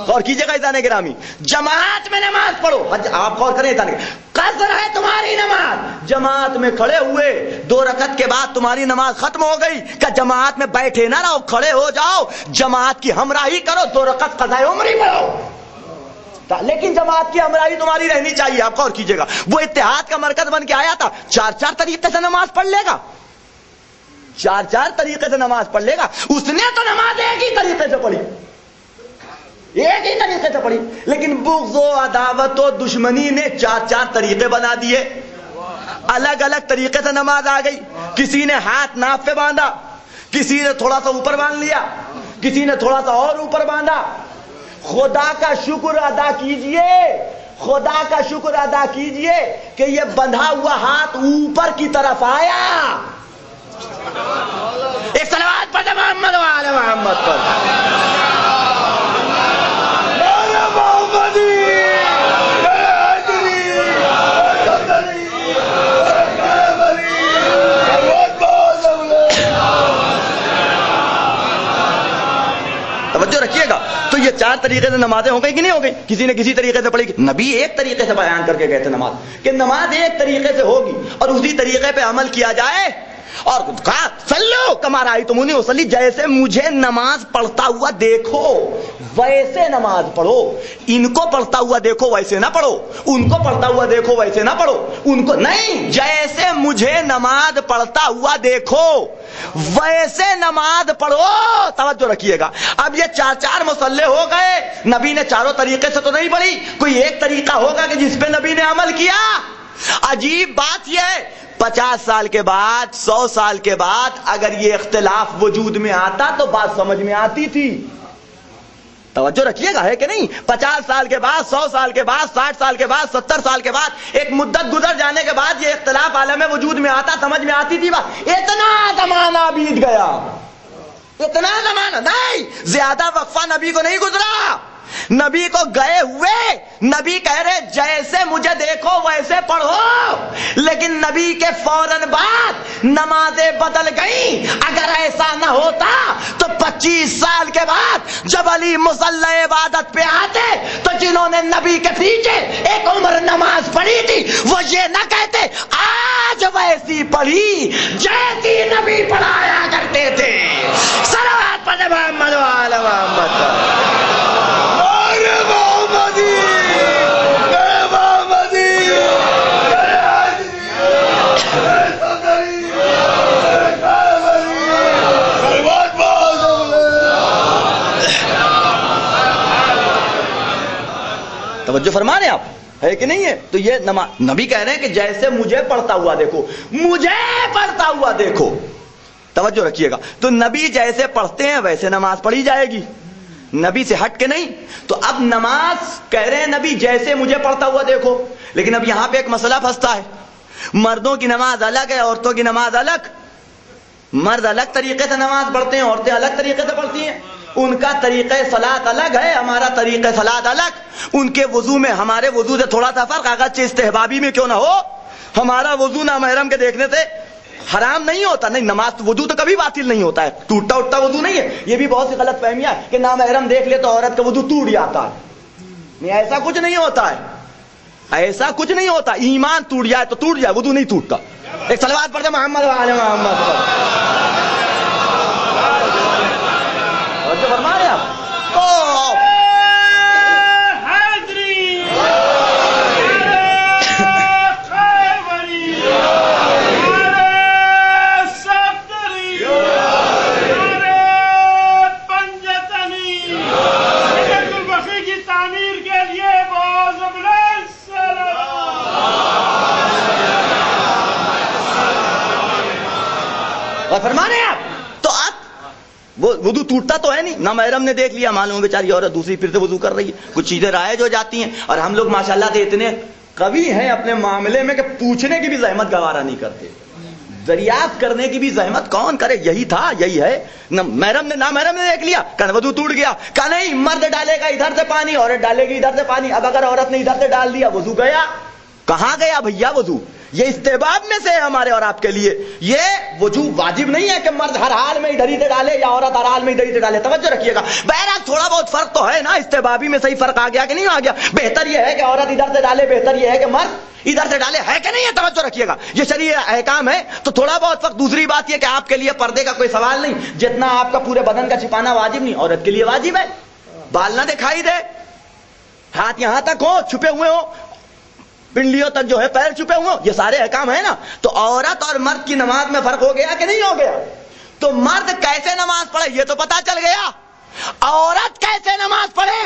غور کیجیے گا عزیزان گرامی، جماعت میں نماز پڑھو۔ آپ غور کریں عزیزان، قصر ہے تمہاری نماز، جماعت میں کھڑے ہوئے 2 رکعت کے بعد تمہاری نماز ختم ہو گئی، کہ جماعت میں بیٹھے نہ رہو، کھڑے ہو جاؤ، جماعت کی ہمراہی کرو، 2 رکعت قضائے عمری پڑھو۔ لیکن جماعت کی ہمراہی تمہاری رہنی چاہیے۔ آپ غور کیجیے گا، وہ اتحاد کا مرکز بن کے آیا تھا، چار چار طریقے سے نماز پڑھ لے گا، چار چار طریقے سے نماز پڑھ لے گا۔ اس نے تو نماز ایک ہی طریقے سے پڑھی، ایک ہی طریقے سے پڑھی، لیکن بغض و عداوت و دشمنی نے چار چار طریقے بنا دیے، الگ الگ طریقے سے نماز آ گئی۔ کسی نے ہاتھ ناف پہ باندھا، کسی نے تھوڑا سا اوپر باندھ لیا، کسی نے تھوڑا سا اور اوپر باندھا۔ خدا کا شکر ادا کیجئے، خدا کا شکر ادا کیجئے کہ یہ بندھا ہوا ہاتھ اوپر کی طرف آیا۔ ایک صلوات پڑھ محمد و آل محمد پر۔ توجہ رکھیے گا، تو یہ چار طریقے سے نمازیں ہو گئی کہ نہیں ہو گئی؟ کسی نے کسی طریقے سے پڑھی، نبی ایک طریقے سے بیان کر کے گئے تھے نماز، کہ نماز ایک طریقے سے ہوگی اور اسی طریقے پہ عمل کیا جائے، اور کہا صلو کما رأیتمونی اصلی، جیسے مجھے نماز پڑھتا ہوا دیکھو ویسے نماز پڑھو۔ ان کو پڑھتا ہوا دیکھو ویسے نہ پڑھو، ان کو پڑھتا ہوا دیکھو ویسے نہ پڑھو، ان کو نہیں، جیسے مجھے نماز پڑھتا ہوا دیکھو ویسے نماز پڑھو۔ توجہ رکھیے گا، اب یہ چار چار مصلے ہو گئے، نبی نے چاروں طریقے سے تو نہیں پڑھی، کوئی ایک طریقہ ہوگا کہ جس پہ نبی نے عمل کیا۔ عجیب بات یہ ہے، 50 سال کے بعد، 100 سال کے بعد اگر یہ اختلاف وجود میں آتا تو بات سمجھ میں آتی تھی۔ توجہ رکھیے گا، ہے کہ نہیں؟ 50 سال کے بعد، 100 سال کے بعد، 60 سال کے بعد، 70 سال کے بعد، ایک مدت گزر جانے کے بعد یہ اختلاف عالم وجود میں آتا، سمجھ میں آتی تھی بات۔ اتنا زمانہ بیت گیا، اتنا زمانہ نہیں، زیادہ وقفہ نبی کو نہیں گزرا، نبی کو گئے ہوئے نبی کہہ رہے جیسے مجھے دیکھو ویسے پڑھو، لیکن نبی کے فوراً بعد نمازیں بدل گئیں۔ اگر ایسا نہ ہوتا تو 25 سال کے بعد جب علی مصلی عبادت پہ آتے تو جنہوں نے نبی کے پیچھے ایک عمر نماز پڑھی تھی وہ یہ نہ کہتے آج ویسی پڑھی جیسی نبی پڑھایا کرتے تھے۔ صلوات پڑھیں محمد و آل محمد۔ توجہ فرما رہے ہیں آپ، ہے کہ نہیں ہے؟ تو یہ نماز، نبی کہہ رہے ہیں کہ جیسے مجھے پڑھتا ہوا دیکھو، مجھے پڑھتا ہوا دیکھو، توجہ رکھیے گا۔ تو نبی جیسے پڑھتے ہیں ویسے نماز پڑھی جائے گی، نبی سے ہٹ کے نہیں۔ تو اب نماز کہہ رہے ہیں نبی جیسے مجھے پڑھتا ہوا دیکھو، لیکن اب یہاں پہ ایک مسئلہ پھنستا ہے، مردوں کی نماز الگ ہے، عورتوں کی نماز الگ۔ مرد الگ طریقے سے نماز پڑھتے ہیں، عورتیں الگ طریقے سے پڑھتی ہیں، ان کا طریقہ صلاۃ الگ ہے، ہمارا طریقہ صلاۃ الگ۔ ان کے وضو میں ہمارے وضو سے تھوڑا سا فرق، اگرچہ استحبابی میں کیوں نہ ہو، ہمارا وضو نامحرم کے دیکھنے سے حرام نہیں ہوتا، نہیں نماز وضو تو کبھی باطل نہیں ہوتا ہے، ٹوٹتا اٹھتا وضو نہیں ہے۔ یہ بھی بہت سی غلط فہمیاں کہ نامحرم دیکھ لے تو عورت کا وضو ٹوٹ جاتا ہے، نہیں ایسا کچھ نہیں ہوتا ہے، ایسا کچھ نہیں ہوتا۔ ایمان ٹوٹ جائے تو ٹوٹ جائے، وضو نہیں ٹوٹتا۔ ایک صلوات پڑھ دے محمد وعلی محمد۔ اور جو فرما رہے آپ فرمانے آپ، تو اب وہ وضو ٹوٹتا تو ہے نہیں، نامحرم نے دیکھ لیا، معلوم بیچاری عورت دوسری پھر سے وضو کر رہی ہے، کچھ چیزیں رائج ہو جاتی ہیں، اور ہم لوگ ماشاءاللہ سے اتنے قوی ہیں اپنے معاملے میں کہ پوچھنے کی بھی زحمت گوارا نہیں کرتے، دریافت کرنے کی بھی زحمت کون کرے؟ یہی تھا، یہی ہے۔ نامحرم نے دیکھ لیا، کہ وضو ٹوٹ گیا، کہ نہیں مرد ڈالے گا ادھر سے پانی، عورت ڈالے گی ادھر سے پانی۔ اب اگر عورت نے ادھر سے ڈال دیا، وضو گیا، کہاں گیا بھیا وضو؟ یہ استحباب میں سے ہے ہمارے اور آپ کے لیے، یہ وضو واجب نہیں ہے کہ مرد ہر حال میں ادھر ہی سے ڈالے یا عورت ہر حال میں ادھر ہی سے ڈالے، توجہ رکھیے گا۔ بہرحال تھوڑا بہت فرق تو ہے نا، استحبابی میں صحیح فرق آ گیا کہ نہیں آ گیا؟ بہتر یہ ہے کہ عورت ادھر سے ڈالے، بہتر یہ ہے کہ مرد ادھر سے ڈالے، ہے کہ نہیں ہے؟ توجہ رکھیے گا، یہ شرعی احکام ہے، تو تھوڑا بہت فرق۔ دوسری بات یہ کہ آپ کے لیے پردے کا کوئی سوال نہیں، جتنا آپ کا پورے بدن کا چھپانا واجب نہیں، عورت کے لیے واجب ہے، بال نہ دکھائی دے، ہاتھ یہاں تک ہو، چھپے ہوئے ہو، پنڈلیوں تک جو ہے پیر چھپے ہوئے، یہ سارے احکام ہیں نا۔ تو عورت اور مرد کی نماز میں فرق ہو گیا کہ نہیں ہو گیا؟ تو مرد کیسے نماز پڑھے یہ تو پتا چل گیا، عورت کیسے نماز پڑھے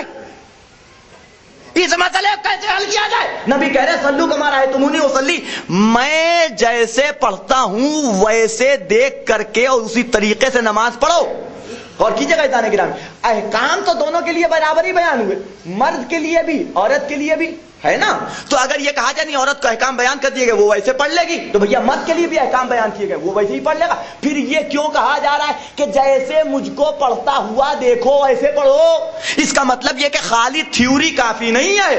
اس مسئلے کو کیسے حل کیا جائے؟ نبی کہہ رہے صلو کما رأیتمونی اصلی، میں جیسے پڑھتا ہوں ویسے دیکھ کر کے اور اسی طریقے سے نماز پڑھو۔ اور کیجیے گا اتانے گرامی، احکام تو دونوں کے لیے برابر ہی بیان ہوئے، مرد کے لیے بھی عورت کے لیے بھی، ہے نا؟ تو اگر یہ کہا جائے نہیں عورت کو احکام بیان کر دیے گئے وہ ویسے پڑھ لے گی، تو بھیا مرد کے لیے بھی احکام بیان کیے گئے وہ ویسے ہی پڑھ لے گا۔ پھر یہ کیوں کہا جا رہا ہے کہ جیسے مجھ کو پڑھتا ہوا دیکھو ایسے پڑھو؟ اس کا مطلب یہ کہ خالی تھیوری کافی نہیں ہے،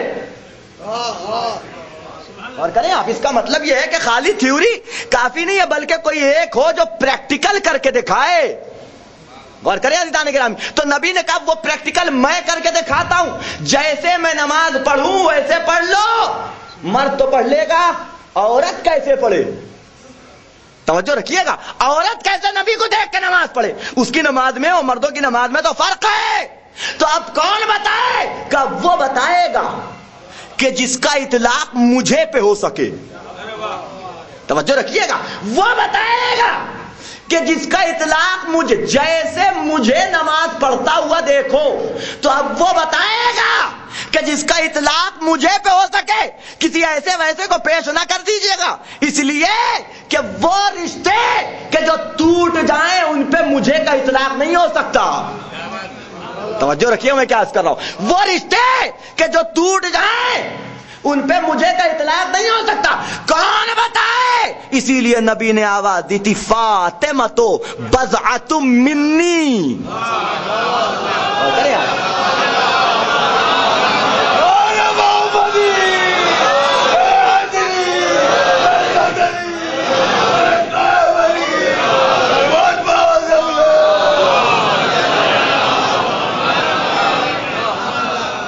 اور کریں آپ، اس کا مطلب یہ ہے کہ خالی تھیوری کافی نہیں ہے، بلکہ کوئی ایک ہو جو پریکٹیکل کر کے دکھائے۔ غور کریں عزیزان گرامی، تو نبی نے کہا وہ پریکٹیکل میں کر کے دکھاتا ہوں، جیسے میں نماز پڑھوں ویسے پڑھ لو۔ مرد تو پڑھ لے گا، عورت کیسے پڑھے؟ توجہ رکھیے گا، عورت کیسے نبی کو دیکھ کے نماز پڑھے؟ اس کی نماز میں اور مردوں کی نماز میں تو فرق ہے۔ تو اب کون بتائے کہ وہ بتائے گا کہ جس کا اطلاق مجھے پہ ہو سکے، توجہ رکھیے گا، وہ بتائے گا کہ جس کا اطلاق مجھے، جیسے مجھے نماز پڑھتا ہوا دیکھو، تو اب وہ بتائے گا کہ جس کا اطلاق مجھے پہ ہو سکے، کسی ایسے ویسے کو پیش نہ کر دیجئے گا، اس لیے کہ وہ رشتے کہ جو ٹوٹ جائیں ان پہ مجھے کا اطلاق نہیں ہو سکتا۔ توجہ رکھیے میں کیا عرض کر رہا ہوں، وہ رشتے کہ جو ٹوٹ جائیں ان پہ مجھے کا اطلاق نہیں ہو سکتا۔ کون بتائے؟ اسی لیے نبی نے آواز دی تھی فاطمہ تو بضعۃ منی۔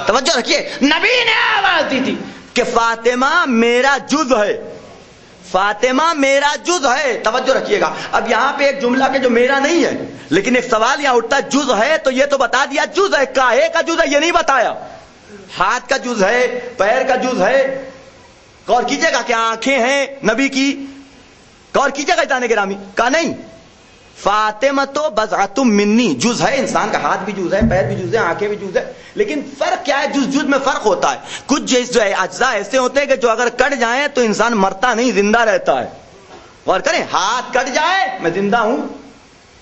توجہ رکھیے، نبی نے آواز دی تھی کہ فاطمہ میرا جز ہے، فاطمہ میرا جز ہے۔ توجہ رکھیے گا، اب یہاں پہ ایک جملہ کہ جو میرا نہیں ہے، لیکن ایک سوال یہاں اٹھتا ہے، جز ہے تو یہ تو بتا دیا جز ہے، کاہے کا جز ہے یہ نہیں بتایا، ہاتھ کا جز ہے، پیر کا جز ہے۔ غور کیجئے گا کہ آنکھیں ہیں نبی کی، غور کیجئے گا اتانے گرامی، کہا نہیں فاطمہ تو بضعۃ منی، جز ہے، انسان کا ہاتھ بھی جز ہے، پیر بھی جز ہے، آنکھیں بھی جز ہے، لیکن فرق کیا ہے؟ جز میں فرق ہوتا ہے. کچھ جو اجزاء ایسے ہوتے ہیں کہ جو اگر کٹ جائیں تو انسان مرتا نہیں، زندہ رہتا ہے. غور کریں، ہاتھ کٹ جائے میں زندہ ہوں،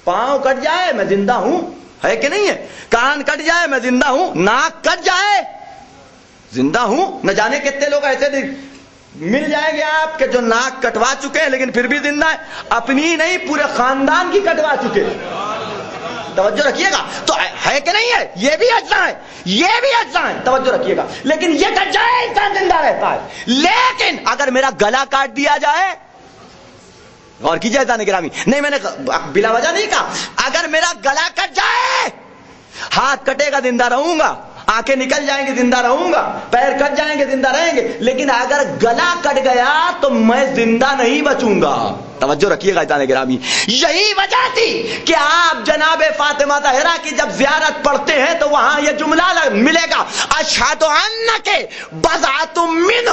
پاؤں کٹ جائے میں زندہ ہوں، ہے کہ نہیں ہے؟ کان کٹ جائے میں زندہ ہوں، ناک کٹ جائے زندہ ہوں. نہ جانے کتنے لوگ ایسے مل جائیں گے آپ کے جو ناک کٹوا چکے ہیں لیکن پھر بھی زندہ ہے، اپنی نہیں پورے خاندان کی کٹوا چکے. توجہ رکھیے گا. تو ہے کہ نہیں ہے؟ یہ بھی اجزاء ہے، یہ بھی اجزاء ہے، توجہ رکھیے گا. لیکن یہ کٹ جائے انسان زندہ رہتا ہے. لیکن اگر میرا گلا کاٹ دیا جائے، غور کیجیے عزیزان گرامی، نہیں میں نے بلا وجہ نہیں کہا، اگر میرا گلا کٹ جائے، ہاتھ کٹے گا زندہ رہوں گا، آنکھیں نکل جائیں گے زندہ رہوں گا، پیر کٹ جائیں گے زندہ رہیں گے، لیکن اگر گلا کٹ گیا تو میں زندہ نہیں بچوں گا. توجہ رکھیے گا عزیزان گرامی. یہی وجہ تھی کہ آپ جناب فاطمہ طاہرہ کی جب زیارت پڑھتے ہیں تو وہاں یہ جملہ ملے گا، اشہد انک بضعۃ منہ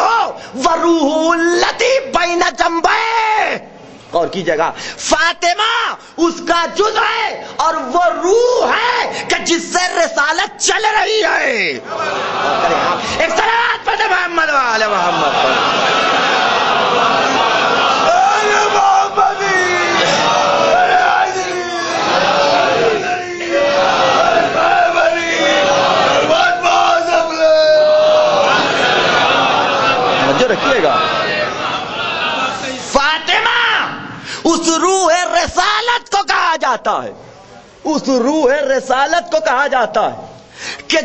وروح التی بین جنبیہ. اور کیجئے گا، فاطمہ اس کا جز ہے اور وہ روح ہے کہ جس سے رسالت چل رہی ہے. ایک صلوات پڑھ محمد و آل محمد. توجہ رکھیے گا. فاطمہ اس روح رسالت کو کہا جاتا ہے، اس روح رسالت کو کہا جاتا ہے کہ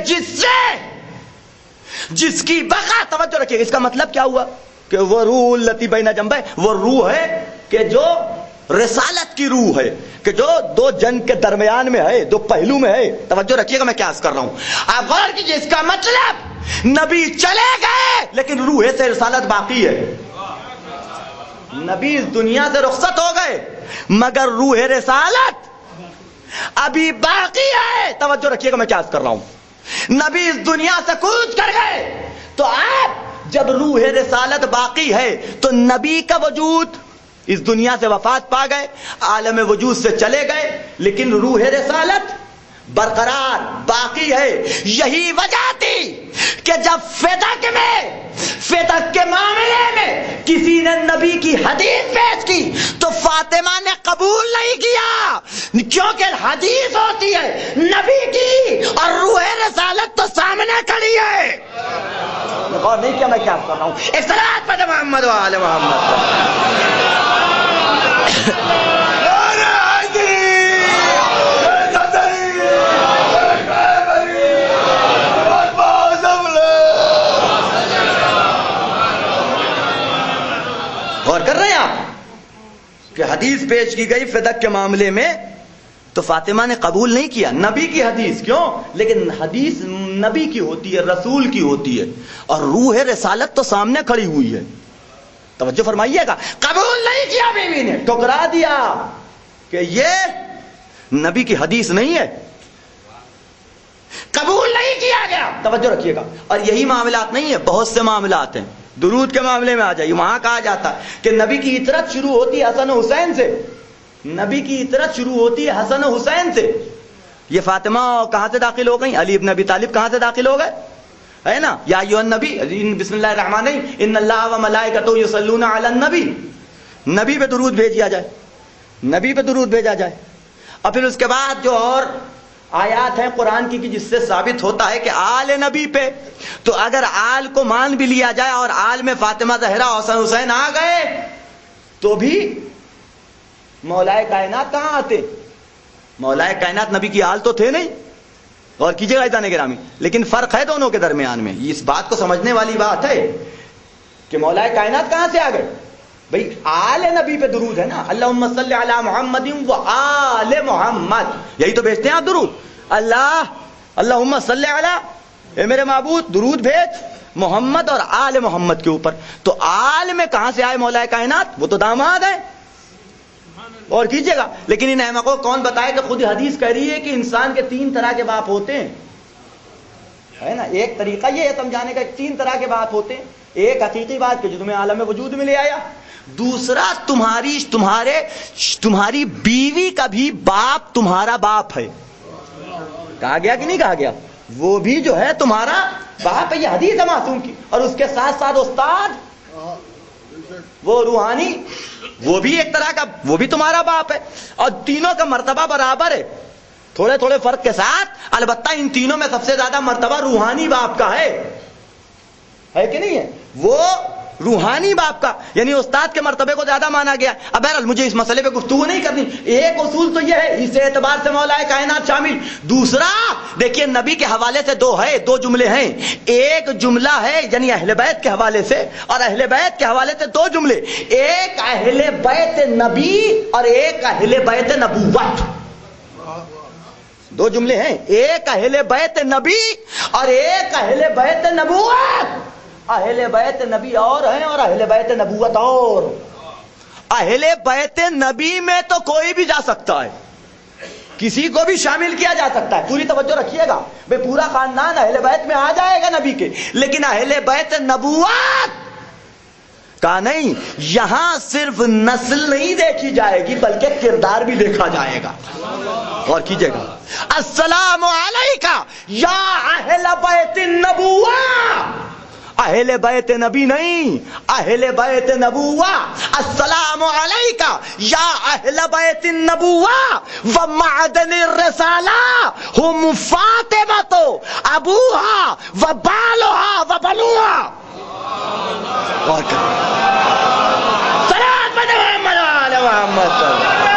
جس کی بقا، توجہ رکھیے، اس کا مطلب کیا ہوا کہ وہ روح التی بین جنبیہ، وہ روح ہے کہ جو رسالت کی روح ہے، کہ جو دو جن کے درمیان میں ہے، دو پہلو میں ہے. توجہ رکھیے گا میں کیا عرض کر رہا ہوں، آپ غور کیجیے. اس کا مطلب نبی چلے گئے لیکن روح سے رسالت باقی ہے. نبی اس دنیا سے رخصت ہو گئے مگر روح رسالت ابھی باقی ہے. توجہ رکھیے گا میں کیا عرض کر رہا ہوں. نبی اس دنیا سے کوچ کر گئے تو آپ جب روح رسالت باقی ہے تو نبی کا وجود اس دنیا سے وفات پا گئے، عالم وجود سے چلے گئے، لیکن روح رسالت برقرار باقی ہے. یہی وجہ تھی کہ جب فتق کے معاملے میں کسی نے نبی کی حدیث پیش کی تو فاطمہ نے قبول نہیں کیا، کیونکہ حدیث ہوتی ہے نبی کی اور روح رسالت تو سامنے کھڑی ہے. غور نہیں کیا میں کیا کر رہا ہوں. ایک صلوات پڑھ محمد و آل محمد. غور کر رہے ہیں آپ کہ حدیث پیش کی گئی فتق کے معاملے میں تو فاطمہ نے قبول نہیں کیا نبی کی حدیث. کیوں؟ لیکن حدیث نبی کی ہوتی ہے، رسول کی ہوتی ہے، اور روح رسالت تو سامنے کھڑی ہوئی ہے. توجہ فرمائیے گا. قبول نہیں کیا، بیوی نے ٹھکرا دیا کہ یہ نبی کی حدیث نہیں ہے، قبول نہیں کیا گیا. توجہ رکھیے گا. اور یہی معاملات نہیں ہے، بہت سے معاملات ہیں. درود کے معاملے میں آ جائیے، وہاں کہا جاتا ہے کہ نبی کی اطرت شروع ہوتی ہے حسن و حسین سے. نبی کی اطرت شروع ہوتی ہے حسن و حسین سے. یہ فاطمہ کہاں سے داخل ہو گئی؟ علی ابن ابی طالب کہاں سے داخل ہو گئے؟ ہے نا، یا ایھا النبی، بسم اللہ الرحمن الرحیم، ان اللہ و ملائکتہ یصلون علی النبی. نبی پہ درود بھیجا جائے، نبی پہ درود بھیجا جائے. اور پھر اس کے بعد جو اور آیات ہیں قرآن کی جس سے ثابت ہوتا ہے کہ آل نبی پہ، تو اگر آل کو مان بھی لیا جائے اور آل میں فاطمہ زہرا حسن حسین آ گئے تو بھی مولائے کائنات کہاں آتے؟ مولائے کائنات نبی کی آل تو تھے نہیں. اور کیجیے گا عزیزان گرامی، لیکن فرق ہے دونوں کے درمیان میں. اس بات کو سمجھنے والی بات ہے کہ مولائے کائنات کہاں سے آ گئے؟ بھئی آل نبی پہ درود ہے نا، اللہم صلی علی محمد و آل محمد، یہی تو بھیجتے ہیں آپ درود. اللہم صلی علی، اے میرے معبود درود بھیج محمد اور آل محمد کے اوپر. تو آل میں کہاں سے آئے مولائے کائنات؟ وہ تو داماد ہیں. اور کیجئے گا. لیکن ان احمقوں کو کون بتائے کہ خود حدیث کہہ رہی ہے کہ انسان کے 3 طرح کے باپ ہوتے ہیں، ہے نا. ایک طریقہ یہ ہے سمجھانے کا، 3 طرح کے باپ ہوتے ہیں. ایک حقیقی بات کہ جو تمہیں عالم وجود میں لے آیا، دوسرا تمہاری بیوی کا بھی باپ تمہارا باپ ہے. کہا گیا کہ نہیں کہا گیا؟ وہ بھی جو ہے تمہارا باپ ہے. یہ حدیث ہے معصوم کی. اور اس کے ساتھ ساتھ استاد وہ روحانی وہ بھی ایک طرح کا وہ بھی تمہارا باپ ہے. اور تینوں کا مرتبہ برابر ہے تھوڑے تھوڑے فرق کے ساتھ. البتہ ان تینوں میں سب سے زیادہ مرتبہ روحانی باپ کا ہے کہ نہیں ہے؟ وہ روحانی باپ کا یعنی استاد کے مرتبے کو زیادہ مانا گیا. اب بہرحال مجھے اس مسئلے پہ گفتگو نہیں کرنی. ایک اصول تو یہ ہے اس اعتبار سے مولا کائنات شامل. دوسرا دیکھیے نبی کے حوالے سے دو جملے ہیں. ایک جملہ ہے یعنی اہل بیت کے حوالے سے اور اہل بیت کے حوالے سے دو جملے. ایک اہل بیت نبی اور ایک اہل بیت نبوت. دو جملے ہیں. ایک اہل بیت نبی اور ایک اہل بیت نبوت. اہل بیت نبی اور ہیں اور اہل بیت نبوت اور. اہل بیت نبی میں تو کوئی بھی جا سکتا ہے کسی کو بھی شامل کیا جا سکتا ہے. پوری توجہ رکھیے گا بے پورا خاندان اہل بیت میں آ جائے گا نبی کے. لیکن اہل بیت نبوت کا نہیں. یہاں صرف نسل نہیں دیکھی جائے گی بلکہ کردار بھی دیکھا جائے گا. غور کیجئے گا. السلام علیکہ یا اہل بیت النبوہ. اہل بیت نبی نہیں اہل بیت نبوہ. السلام علیکہ یا اہل بیت النبوہ ومعدن الرسالہ ہم فاطمۃ ابوہا وبالہا وبنوہا. غور کریں. صلاۃ محمد وعلی محمد.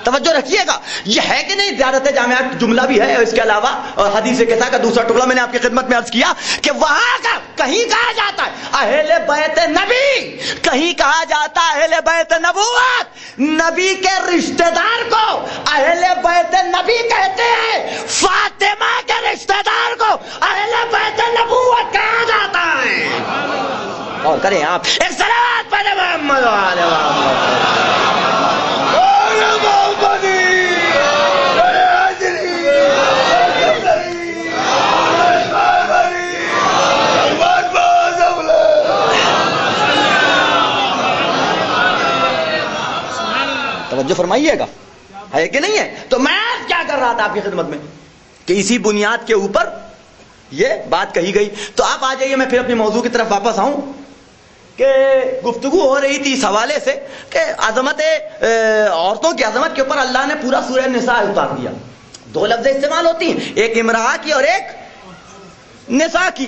توجہ رکھیے گا. یہ ہے کہ نہیں زیارت جامعات جملہ بھی ہے. اس کے علاوہ حدیث قصہ کا دوسرا ٹکڑا میں نے آپ کی خدمت میں عرض کیا کہ وہاں کا کہیں کہا جاتا ہے اہل بیت نبی کہیں کہا جاتا ہے اہل بیت نبوت. نبی کے رشتہ دار کو اہل بیت نبی کہتے ہیں. فاطمہ کے رشتہ دار کو اہل بیت نبوت کہا جاتا ہے. اور کریں آپ ایک صلوات پڑھ محمد وعلی محمد. توجہ فرمائیے گا ہے کہ نہیں ہے؟ تو میں کیا کر رہا تھا آپ کی خدمت میں کہ اسی بنیاد کے اوپر یہ بات کہی گئی. تو آپ آ جائیے میں پھر اپنی موضوع کی طرف واپس آؤں کہ گفتگو ہو رہی تھی اس حوالے سے کہ عظمت عورتوں کی عظمت کے اوپر اللہ نے پورا سورہ نساء اتار دیا. دو لفظ استعمال ہوتی ہیں ایک امرأہ کی اور ایک نساء کی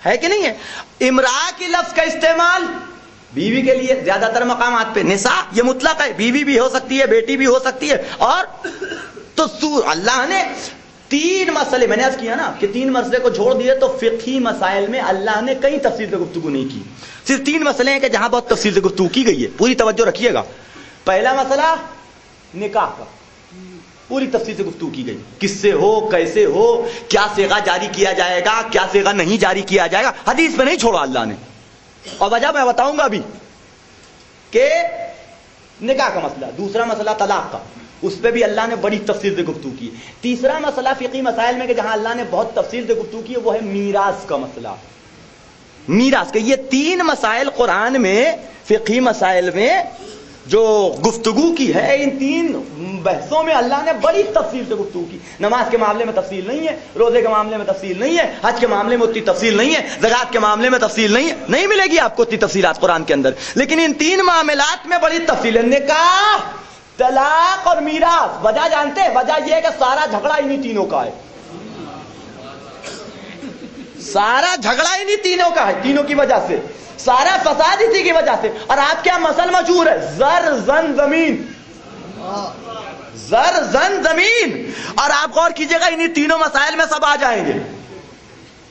ہے کہ نہیں ہے؟ امرأہ کی لفظ کا استعمال بیوی کے لیے زیادہ تر مقامات پہ. نساء یہ مطلق ہے بیوی بھی ہو سکتی ہے بیٹی بھی ہو سکتی ہے. اور تو اللہ نے تین مسئلے میں نے عرض کیا نا کہ تین مسئلے کو چھوڑ دیے تو فقہی مسائل میں اللہ نے کئی تفصیل سے گفتگو نہیں کی. صرف تین مسئلے ہیں کہ جہاں بہت تفصیل سے گفتگو کی گئی ہے. پوری توجہ رکھیے گا. پہلا مسئلہ نکاح کا پوری تفصیل سے گفتگو کی گئی. کس سے ہو کیسے ہو کیا صیغہ جاری کیا جائے گا کیا صیغہ نہیں جاری کیا جائے گا. حدیث میں نہیں چھوڑا اللہ نے. اور وجہ میں بتاؤں گا ابھی کہ نکاح کا مسئلہ. دوسرا مسئلہ طلاق کا اس پہ بھی اللہ نے بڑی تفصیل سے گفتگو کی. تیسرا مسئلہ فقہی مسائل میں کہ جہاں اللہ نے بہت تفصیل سے گفتگو کی وہ ہے میراث کا مسئلہ. میراث کے یہ تین مسائل قرآن میں فقہی مسائل میں جو گفتگو کی ہے ان تین بحثوں میں اللہ نے بڑی تفصیل سے گفتگو کی. نماز کے معاملے میں تفصیل نہیں ہے, روزے کے معاملے میں تفصیل نہیں ہے, حج کے معاملے میں اتنی تفصیل نہیں ہے, زکات کے معاملے میں تفصیل نہیں ہے. نہیں ملے گی آپ کو اتنی تفصیلات قرآن کے اندر, لیکن ان تین معاملات میں بڑی تفصیل ہے. نکاح, طلاق اور میراث. وجہ جانتے ہیں؟ وجہ یہ ہے کہ سارا جھگڑا انہی تینوں کا ہے. سارا جھگڑا انہی تینوں کا ہے. تینوں کی وجہ سے سارا فساد اسی کی وجہ سے. اور آپ کیا مسل مشہور ہے؟ زر زن زمین, زر زن زمین. اور آپ غور کیجئے گا انہی تینوں مسائل میں سب آ جائیں گے.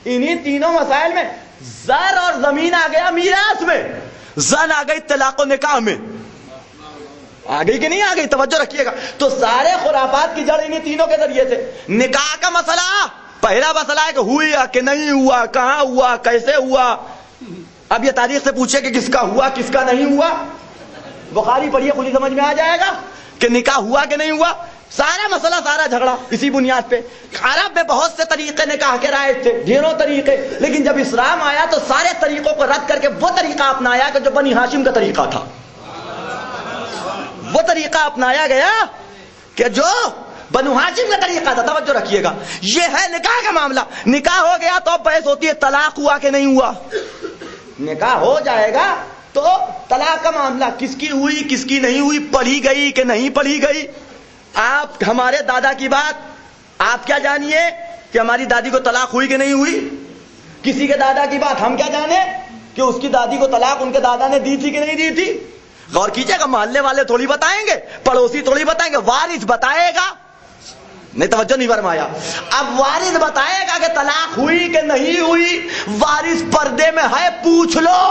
انہی تینوں مسائل میں زر اور زمین آ گیا میراث میں, زن آ گئی طلاق و نکاح میں. آ گئی کہ نہیں آ گئی؟ توجہ رکھیے گا. تو سارے خرافات کی جڑ انہیں تینوں کے ذریعے سے. نکاح کا مسئلہ پہلا مسئلہ ہے کہ ہوا کہ نہیں ہوا, کہاں ہوا, کیسے ہوا. اب یہ تاریخ سے پوچھے کہ کس کا ہوا کس کا نہیں ہوا, بخاری پڑھیے کھلی سمجھ میں آ جائے گا کہ نکاح ہوا کہ نہیں ہوا. سارا مسئلہ سارا جھگڑا اسی بنیاد پہ. عرب میں بہت سے طریقے نکاح کے رائج تھے, ڈھیروں طریقے, لیکن جب اسلام آیا تو سارے طریقوں کو رد کر کے وہ طریقہ اپنایا کہ جو بنی ہاشم کا طریقہ تھا. وہ طریقہ اپنایا گیا کہ جو بنو ہاشم کا طریقہ تھا. توجہ رکھیے گا, یہ ہے نکاح کا معاملہ. نکاح ہو گیا تو اب بحث ہوتی ہے طلاق ہوا کہ نہیں ہوا. نکاح ہو جائے گا تو طلاق کا معاملہ کس کی ہوئی کس کی نہیں ہوئی, پڑھی گئی کہ نہیں پڑھی گئی. آپ ہمارے دادا کی بات آپ کیا جانیے کہ ہماری دادی کو طلاق ہوئی کہ نہیں ہوئی. کسی کے دادا کی بات ہم کیا جانے کہ اس کی دادی کو طلاق ان کے دادا نے دی تھی کہ نہیں دی تھی. غور کیجئے گا, محلے والے تھوڑی بتائیں گے, پڑوسی تھوڑی بتائیں گے, وارث بتائے گا. نہیں توجہ نہیں فرمایا. اب وارث بتائے گا کہ طلاق ہوئی کہ نہیں ہوئی. وارث پردے میں ہے, پوچھ لو,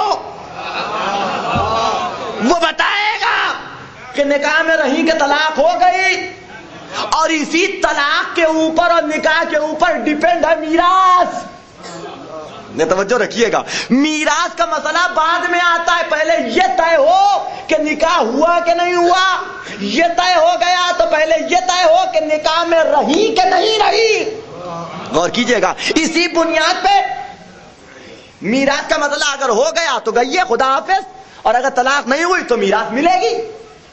وہ بتائے گا کہ نکاح میں رہی کہ طلاق ہو گئی. اور اسی طلاق کے اوپر اور نکاح کے اوپر ڈیپینڈ ہے میراث. نے توجہ رکھیے گا, میراث کا مسئلہ بعد میں آتا ہے. پہلے یہ طے ہو کہ نکاح ہوا کہ نہیں ہوا. یہ طے ہو گیا تو پہلے یہ طے ہو کہ نکاح میں رہی کہ نہیں رہی. غور کیجئے گا, اسی بنیاد پہ میراث کا مسئلہ اگر ہو گیا تو گئی خدا حافظ, اور اگر طلاق نہیں ہوئی تو میراث ملے گی.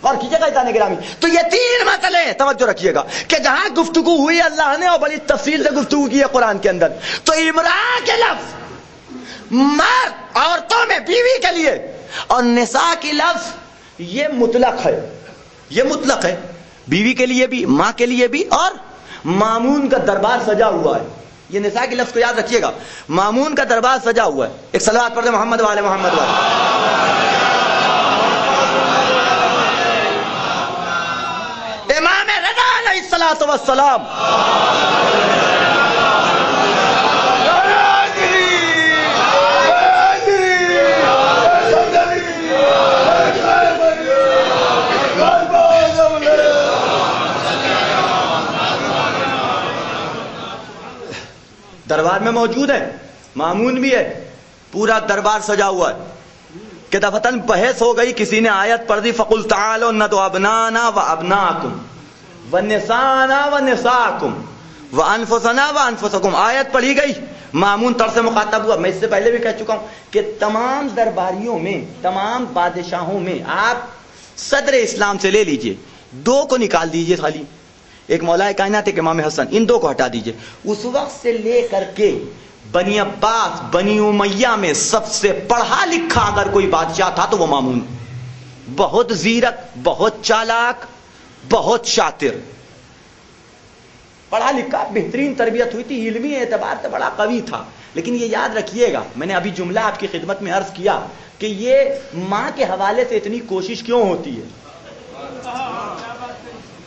اور کیجئے گا جانے گرامی, تو یہ تین مسئلے ہیں. توجہ رکھیے گا کہ جہاں گفتگو ہوئی اللہ نے اور بڑی تفصیل سے گفتگو کی ہے قرآن کے اندر, تو امرأہ کے لفظ مرد عورتوں میں بیوی کے لیے, اور نساء کی لفظ یہ مطلق ہے. یہ مطلق ہے بیوی کے لیے بھی, ماں کے لیے بھی, اور مامون کا دربار سجا ہوا ہے. یہ نساء کی لفظ کو یاد رکھیے گا, مامون کا دربار سجا ہوا ہے. ایک صلوات پڑھ دیں محمد والے محمد والے. امام رضا علیہ الصلوۃ والسلام دربار میں موجود ہے, مامون بھی ہے, پورا دربار سجا ہوا ہے. کہ دفتن بحث ہو گئی, کسی نے آیت پڑھ دی فقل تعالوا ندعو ابنانا وابناکم ونسانا ونساکم وانفسنا وانفسکم. آیت پڑھی گئی, مامون تر سے مخاطب ہوا. میں اس سے پہلے بھی کہہ چکا ہوں کہ تمام درباریوں میں, تمام بادشاہوں میں آپ صدر اسلام سے لے لیجئے, دو کو نکال دیجئے خالی, ایک مولا کائنات ایک امام حسن, ان دو کو ہٹا دیجئے. اس وقت سے لے کر کے بنی عباس بنی امیہ میں سب سے پڑھا لکھا اگر کوئی بادشاہ تھا تو وہ مامون. بہت زیرک, بہت چالاک, بہت شاطر, پڑھا لکھا, بہترین تربیت ہوئی تھی, علمی اعتبار سے بڑا قوی تھا. لیکن یہ یاد رکھیے گا, میں نے ابھی جملہ آپ کی خدمت میں عرض کیا کہ یہ ماں کے حوالے سے اتنی کوشش کیوں ہوتی ہے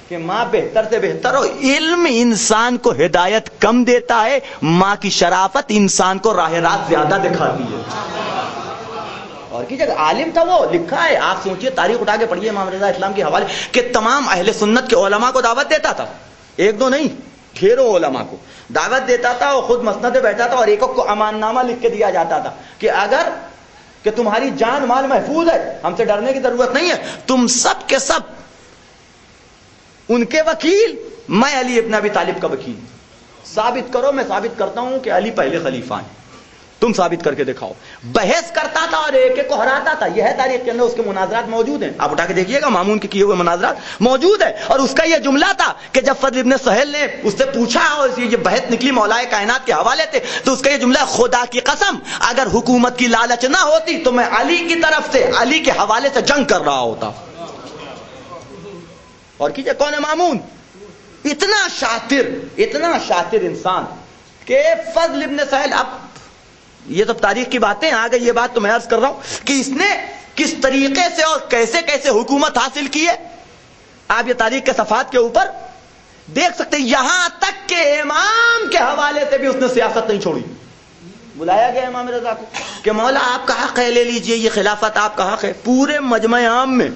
کہ ماں بہتر سے بہتر ہو. علم انسان کو ہدایت کم دیتا ہے, ماں کی شرافت انسان کو راہ راست زیادہ دکھاتی ہے. اور کی جگہ عالم تھا, وہ لکھا ہے, آپ سوچئے تاریخ اٹھا کے پڑھیے امام رضا اسلام کے حوالے کہ تمام اہل سنت کے علماء کو دعوت دیتا تھا. ایک دو نہیں, ڈھیروں علماء کو دعوت دیتا تھا, اور خود مسند پہ بیٹھا تھا, اور ایک کو امان نامہ لکھ کے دیا جاتا تھا کہ اگر کہ تمہاری جان مال محفوظ ہے, ہم سے ڈرنے کی ضرورت نہیں ہے, تم سب کے سب ان کے وکیل, میں علی ابن ابی طالب کا وکیل, ثابت کرو, میں ثابت کرتا ہوں کہ علی پہلے خلیفہ ہیں, تم ثابت کر کے دکھاؤ. بحث کرتا تھا اور ایک ایک کو ہراتا تھا. یہ ہے تاریخ کے اندر, اس کے مناظرات موجود ہیں, آپ اٹھا کے دیکھیے گا, مامون کے کیے ہوئے مناظرات موجود ہے. اور اس کا یہ جملہ تھا کہ جب فضل ابن سہیل نے اس سے پوچھا اور یہ بحث نکلی مولا کائنات کے حوالے سے, تو اس کا یہ جملہ, خدا کی قسم اگر حکومت کی لالچ نہ ہوتی تو میں علی کی طرف سے, علی کے حوالے سے جنگ کر رہا ہوتا. اور کیجئے کون ہے مامون, اتنا شاطر انسان کہ فضل ابن سہیل. اب یہ تو تاریخ کی باتیں آ گئی, یہ بات تو میں عرض کر رہا ہوں کہ اس نے کس طریقے سے اور کیسے کیسے حکومت حاصل کی ہے. آپ یہ تاریخ کے صفحات کے اوپر دیکھ سکتے ہیں, یہاں تک کہ امام کے حوالے سے بھی اس نے سیاست نہیں چھوڑی. بلایا گیا امام رضا کو کہ مولا آپ کا حق ہے, لے لیجئے, یہ خلافت آپ کا حق ہے. پورے مجمع عام میں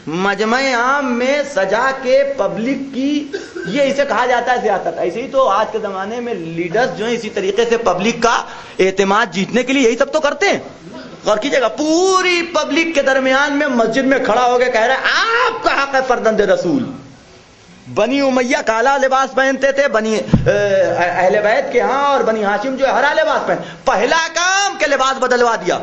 مجمع عام میں سجا کے پبلک کی، یہ اسے کہا جاتا ہے سیاست. ایسے ہی تو آج کے زمانے میں لیڈرز جو ہیں اسی طریقے سے پبلک کا اعتماد جیتنے کے لیے یہی سب تو کرتے ہیں. غور کیجیے گا، پوری پبلک کے درمیان میں مسجد میں کھڑا ہو کے کہہ رہا ہے آپ کا حق ہے فرزند رسول. بنی امیہ کالا لباس پہنتے تھے، بنی اہل بیت کے ہاں، اور بنی ہاشم جو ہے ہرا لباس پہن. پہلا کام کہ لباس بدلوا دیا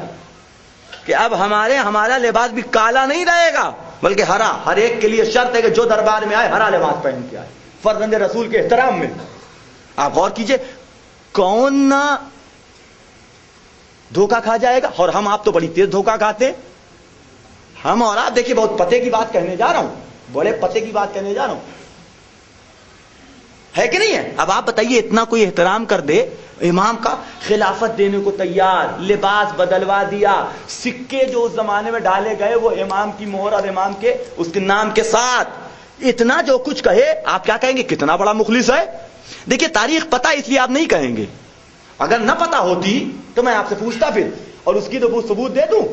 کہ اب ہمارا لباس بھی کالا نہیں رہے گا بلکہ ہرا. ہر ایک کے لیے شرط ہے کہ جو دربار میں آئے ہرا لباس پہن کے آئے فرزند رسول کے احترام میں. آپ غور کیجئے کون نہ دھوکہ کھا جائے گا. اور ہم آپ تو بڑی تیز دھوکہ کھاتے ہیں. ہم اور آپ دیکھیے بہت پتے کی بات کہنے جا رہا ہوں، بڑے پتے کی بات کہنے جا رہا ہوں، ہے کہ نہیں ہے؟ اب آپ بتائیے اتنا کوئی احترام کر دے، امام کا خلافت دینے کو تیار، لباس بدلوا دیا، سکے جو اس زمانے میں ڈالے گئے وہ امام کی مہر اور امام کے اس کے نام کے ساتھ، اتنا جو کچھ کہے آپ کیا کہیں گے کتنا بڑا مخلص ہے. دیکھیے تاریخ پتہ اس لیے آپ نہیں کہیں گے. اگر نہ پتہ ہوتی تو میں آپ سے پوچھتا پھر، اور اس کی تو ثبوت دے دوں.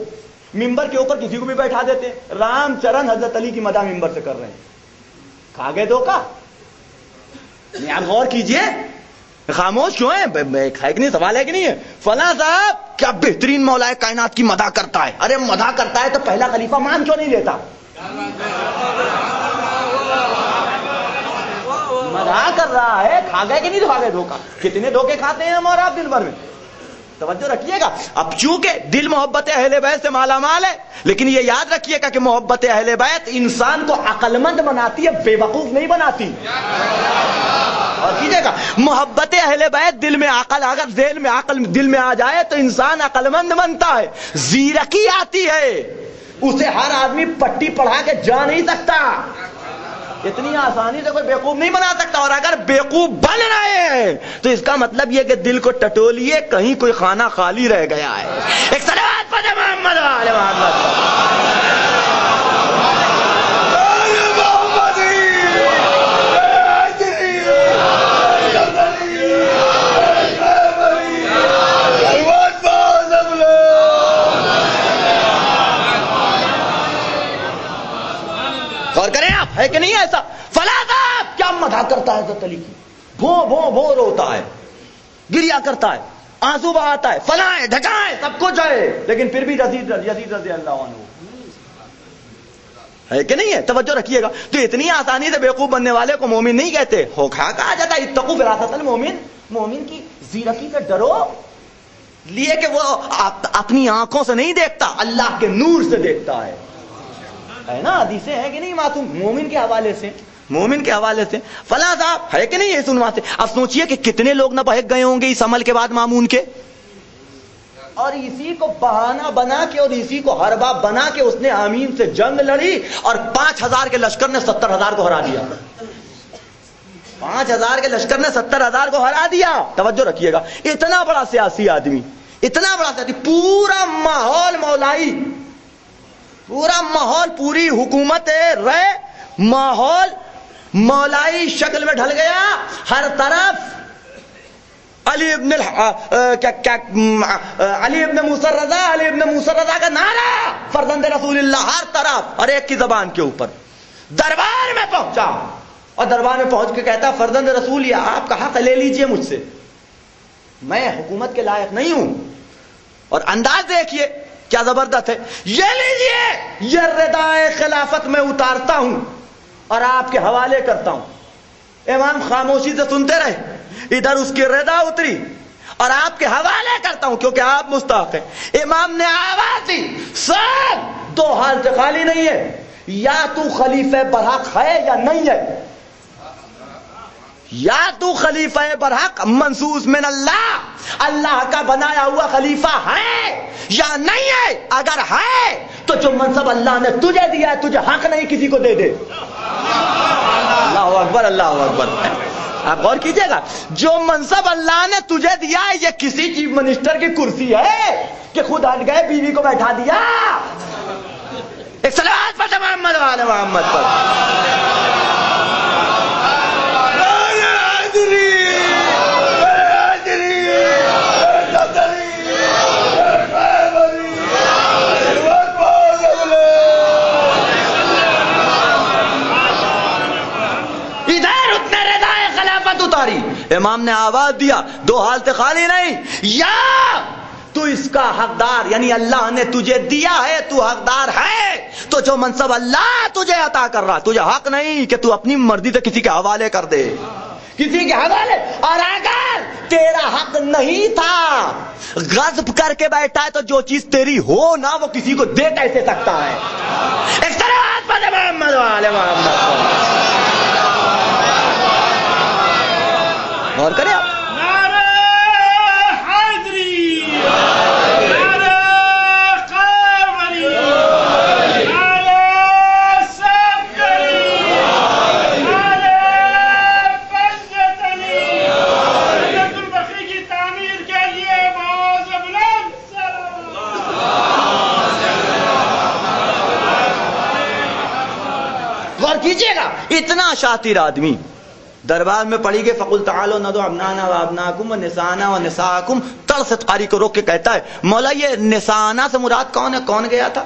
ممبر کے اوپر کسی کو بھی بیٹھا دیتے، رام چرن حضرت علی کی مداح ممبر سے کر رہے ہیں. کھا گئے دھوکہ. آپ غور کیجئے، خاموش کیوں ہیں؟ ہے کہ نہیں؟ سوال ہے کہ نہیں ہے؟ فلاں صاحب کیا بہترین مولا کائنات کی مداح کرتا ہے. ارے مداح کرتا ہے تو پہلا خلیفہ مان کیوں نہیں لیتا؟ مداح کر رہا ہے. کھا گئے کہ نہیں کھا گئے دھوکہ؟ کتنے دھوکے کھاتے ہیں ہم اور آپ دن بھر میں. توجہ رکھیے گا. اب چونکہ دل محبت اہل بیت سے مالا مال ہے، لیکن یہ یاد رکھیے گا کہ محبت اہل بیت انسان کو عقل مند بناتی ہے، بے وقوف نہیں بناتی. اور کیجیے گا محبت اہل بیت دل میں عقل، اگر ذہن میں عقل دل میں آ جائے تو انسان عقل مند بنتا ہے. زیرکی آتی ہے، اسے ہر آدمی پٹی پڑھا کے جا نہیں سکتا، اتنی آسانی سے کوئی بیوقوف نہیں بنا سکتا. اور اگر بیوقوف بن رہے ہیں تو اس کا مطلب یہ کہ دل کو ٹٹولیے، کہیں کوئی خانہ خالی رہ گیا ہے. ایک صلوات پڑھیں محمد وعلى محمد. غور کریں آپ، ہے کہ نہیں ایسا؟ فلاں صاحب کیا مداح کرتا ہے حضرت علی کی، بھو بھو بھو روتا ہے، گریا کرتا ہے، آنسو بہاتا ہے، فلاں ہے، ڈھکائیں، سب کچھ ہے، لیکن پھر بھی یزید رضی اللہ عنہ ہے کہ نہیں ہے؟ توجہ رکھیے گا. تو اتنی آسانی سے بیوقوف بننے والے کو مومن نہیں کہتے. ہوکھا کہا جاتا ہے اتقوا فراست المومن. مومن کی زیرکی سے ڈرو، لیے کہ وہ اپنی آنکھوں سے نہیں دیکھتا، اللہ کے نور سے دیکھتا ہے نا. حدیثیں ہیں کہ نہیں معصوم مومن کے حوالے سے، مومن کے حوالے سے. فلاں صاحب ہے کہ نہیں یہ سنوا سے. اب سوچئے کہ کتنے لوگ نہ بہک گئے ہوں گے اس عمل کے بعد مامون کے، اور اسی کو بہانہ بنا کے اور اسی کو حربہ بنا کے اس نے آمین سے جنگ لڑی اور 5000 کے لشکر نے 70,000 کو ہرا دیا. 5000 کے لشکر نے 70,000 کو ہرا دیا. توجہ رکھیے گا، اتنا بڑا سیاسی آدمی، اتنا بڑا سیاسی، پورا ماحول مولائی، پورا ماحول، پوری حکومت رے ماحول مولائی شکل میں ڈھل گیا. ہر طرف علی ابن موسیٰ رضا، علی ابن موسیٰ رضا کا نعرہ، فرزند رسول اللہ ہر طرف، اور ایک کی زبان کے اوپر. دربار میں پہنچا اور دربار میں پہنچ کے کہتا فرزند رسول یہ آپ کا حق لے لیجئے مجھ سے، میں حکومت کے لائق نہیں ہوں. اور انداز دیکھیے کیا زبردست ہے. یہ لیجئے، یہ ردائے خلافت میں اتارتا ہوں اور آپ کے حوالے کرتا ہوں. امام خاموشی سے سنتے رہے، ادھر اس کی رضا اتری اور آپ کے حوالے کرتا ہوں کیونکہ آپ مستحق ہیں. امام نے آواز دی، سب دو حال سے خالی نہیں ہے، یا تو خلیفہ برحق ہے یا نہیں ہے، یا تو خلیفہ برحق منصوص من اللہ، اللہ کا بنایا ہوا خلیفہ ہے یا نہیں ہے. اگر ہے تو جو منصب اللہ نے تجھے دیا ہے تجھے حق نہیں کسی کو دے دے. اللہ اکبر، اللہ اکبر. آپ غور کیجئے گا، جو منصب اللہ نے تجھے دیا ہے یہ کسی چیف منسٹر کی کرسی ہے کہ خود ہٹ گئے بیوی کو بیٹھا دیا. ایک صلوات پڑھ محمد وعلی محمد پر. امام نے آواز دیا دو حالت خالی نہیں، یا تو اس کا حقدار، یعنی اللہ نے تجھے دیا ہے تو حقدار ہے، تو جو منصب اللہ تجھے عطا کر رہا تجھے حق نہیں کہ تو اپنی مرضی سے کسی کے حوالے کر دے، کسی کے حوالے۔ اور اگر تیرا حق نہیں تھا، غصب کر کے بیٹھا ہے، تو جو چیز تیری ہو نا وہ کسی کو دے کیسے سکتا ہے؟ ایک طرح محمد والے محمد غور کریں آپ۔ کیجیے گا، اتنا شاطر آدمی دربار میں پڑھی گئے فقل تعالوا ندعو ابنانا وابناکم ونساءنا ونساءکم، طرز قاری کو روک کے کہتا ہے مولا یہ نسانا سے مراد کون ہے؟ کون گیا تھا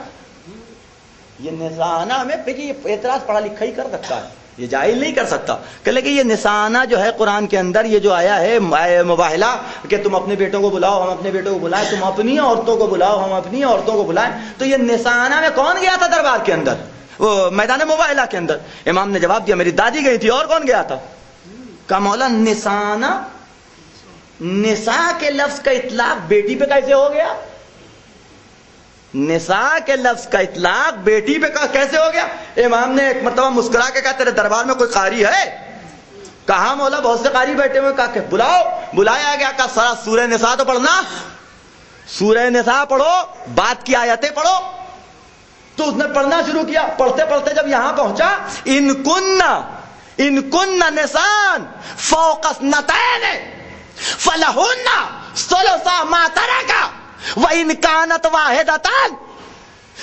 یہ نسانا میں؟ دیکھیے یہ اعتراض پڑھا لکھا ہی کر سکتا ہے، یہ جاہل نہیں کر سکتا کہ لیکن یہ نسانا جو ہے قرآن کے اندر یہ جو آیا ہے مباہلہ کہ تم اپنے بیٹوں کو بلاؤ ہم اپنے بیٹوں کو بلائیں، تم اپنی عورتوں کو بلاؤ ہم اپنی عورتوں کو بلائیں، تو یہ نسانا میں کون گیا تھا دربار کے اندر؟ وہ میدان مباہلہ کے اندر۔ امام نے جواب دیا میری دادی گئی تھی، اور کون گیا تھا؟ کہا مولا نسانا، نساء کے لفظ کا اطلاق بیٹی پہ کیسے ہو گیا؟ نساء کے لفظ کا اطلاق بیٹی پہ کیسے ہو گیا؟ امام نے ایک مرتبہ مسکرا کے کہا تیرے دربار میں کوئی قاری ہے؟ کہا مولا بہت سے قاری بیٹھے ہوئے۔ کہا کہ بلاؤ، بلایا گیا، کہا سارا سورہ نساء تو پڑھنا، سورہ نساء پڑھو، بات کی آیتیں پڑھو۔ تو اس نے پڑھنا شروع کیا، پڑھتے پڑھتے جب یہاں پہنچا ان کن نسان فوق اثنتین فلہن ثلث ما ترک وان کانت واحدۃ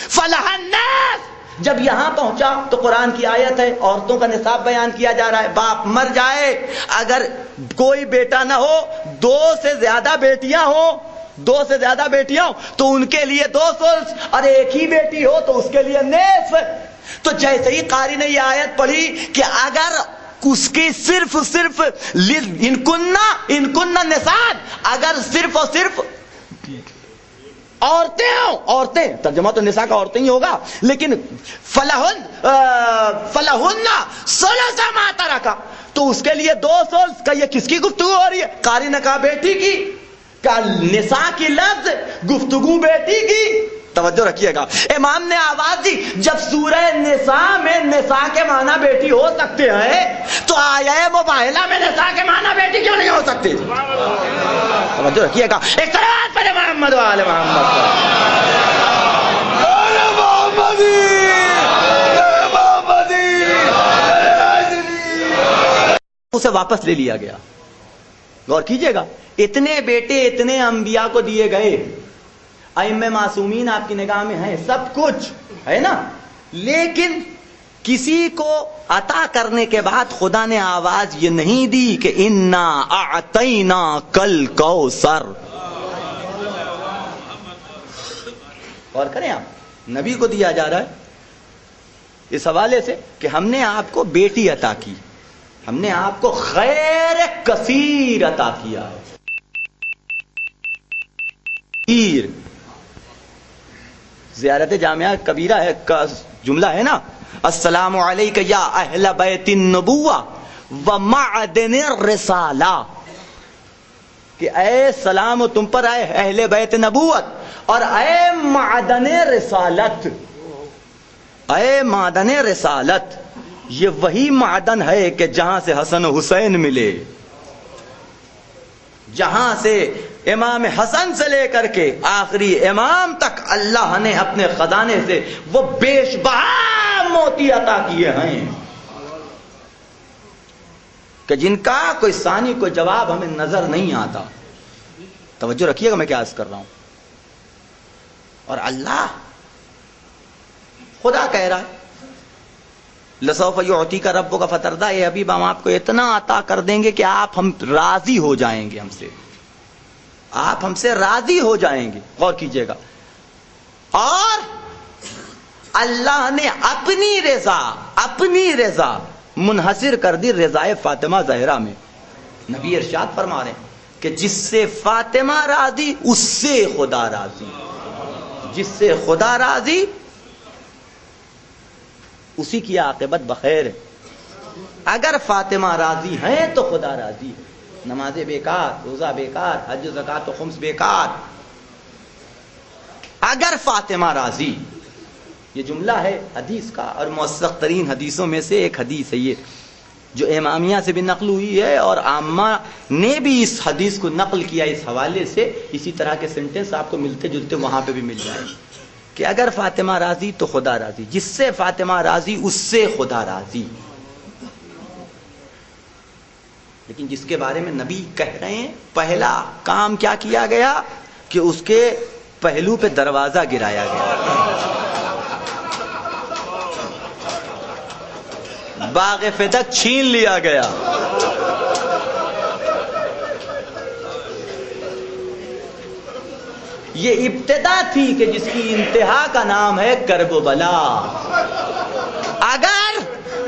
فلہا النصف۔ جب یہاں پہنچا تو قرآن کی آیت ہے، عورتوں کا نصاب بیان کیا جا رہا ہے، باپ مر جائے اگر کوئی بیٹا نہ ہو، دو سے زیادہ بیٹیاں ہوں، دو سے زیادہ بیٹیاں ہوں تو ان کے لیے 2 ثلث، اور ایک ہی بیٹی ہو تو اس کے لیے نصف۔ تو جیسے ہی قاری نے یہ آیت پڑھی کہ اگر اس کی صرف ان کننا نسان، اگر صرف اور صرف عورتیں ہوں، عورتیں، ترجمہ تو نساء کا عورتیں ہی ہوگا، لیکن فلہن ثلث ما ترک، تو اس کے لیے 2 ثلث۔ کا یہ کس کی گفتگو ہو رہی ہے؟ قاری نے کہا بیٹی کی، کہ نساء کی لفظ گفتگو بیٹی کی۔ توجہ رکھیے گا، امام نے آواز دی جب سورہ نساء میں نساء کے معنی بیٹی ہو سکتے ہیں تو آیہ مباہلہ میں نساء کے معنی بیٹی کیوں نہیں ہو سکتے؟ توجہ رکھیے گا، ایک طرح پر محمد وآل محمد اسے واپس لے لیا گیا۔ غور کیجئے گا، اتنے بیٹے اتنے انبیاء کو دیے گئے، ائمہ معصومین آپ کی نگاہ میں ہیں، سب کچھ ہے نا، لیکن کسی کو عطا کرنے کے بعد خدا نے آواز یہ نہیں دی کہ انا اعطینا کل کوثر۔ اور کریں آپ، نبی کو دیا جا رہا ہے اس حوالے سے کہ ہم نے آپ کو بیٹی عطا کی، ہم نے آپ کو خیر کثیر عطا کیا ہے۔ زیارت جامعہ کبیرہ ہے کا جملہ ہے نا، السلام علیک یا اہل بیت النبوہ و معدن الرسالہ، کہ اے سلام تم پر اے اہل بیت نبوت اور اے معدن رسالت، اے معدن رسالت، یہ وہی معدن ہے کہ جہاں سے حسن و حسین ملے، جہاں سے امام حسن سے لے کر کے آخری امام تک اللہ نے اپنے خزانے سے وہ بیش بہا موتی عطا کیے ہیں کہ جن کا کوئی ثانی کوئی جواب ہمیں نظر نہیں آتا۔ توجہ رکھیے گا میں کیا عرض کر رہا ہوں۔ اور اللہ خدا کہہ رہا ہے لسوف یعطیک ربک فترضی، اے حبیب ہم آپ کو اتنا عطا کر دیں گے کہ آپ ہم راضی ہو جائیں گے، ہم سے آپ ہم سے راضی ہو جائیں گے۔ غور کیجئے گا، اور اللہ نے اپنی رضا منحصر کر دی رضائے فاطمہ زہرا میں نبی ارشاد فرما رہے ہیں کہ جس سے فاطمہ راضی اس سے خدا راضی، جس سے خدا راضی اسی کی عاقبت بخیر ہے۔ اگر فاطمہ راضی ہیں تو خدا راضی ہے۔ نمازیں بیکار، روزہ بیکار، حج و زکات و خمس بیکار، اگر فاطمہ راضی۔ یہ جملہ ہے حدیث کا، اور موثق ترین حدیثوں میں سے ایک حدیث ہے یہ، جو امامیہ سے بھی نقل ہوئی ہے اور عامہ نے بھی اس حدیث کو نقل کیا اس حوالے سے۔ اسی طرح کے سینٹنس آپ کو ملتے جلتے وہاں پہ بھی مل جائیں کہ اگر فاطمہ راضی تو خدا راضی، جس سے فاطمہ راضی اس سے خدا راضی۔ لیکن جس کے بارے میں نبی کہہ رہے ہیں، پہلا کام کیا کیا گیا کہ اس کے پہلو پہ دروازہ گرایا گیا، باغ فتح چھین لیا گیا۔ یہ ابتدا تھی کہ جس کی انتہا کا نام ہے کرب و بلا۔ اگر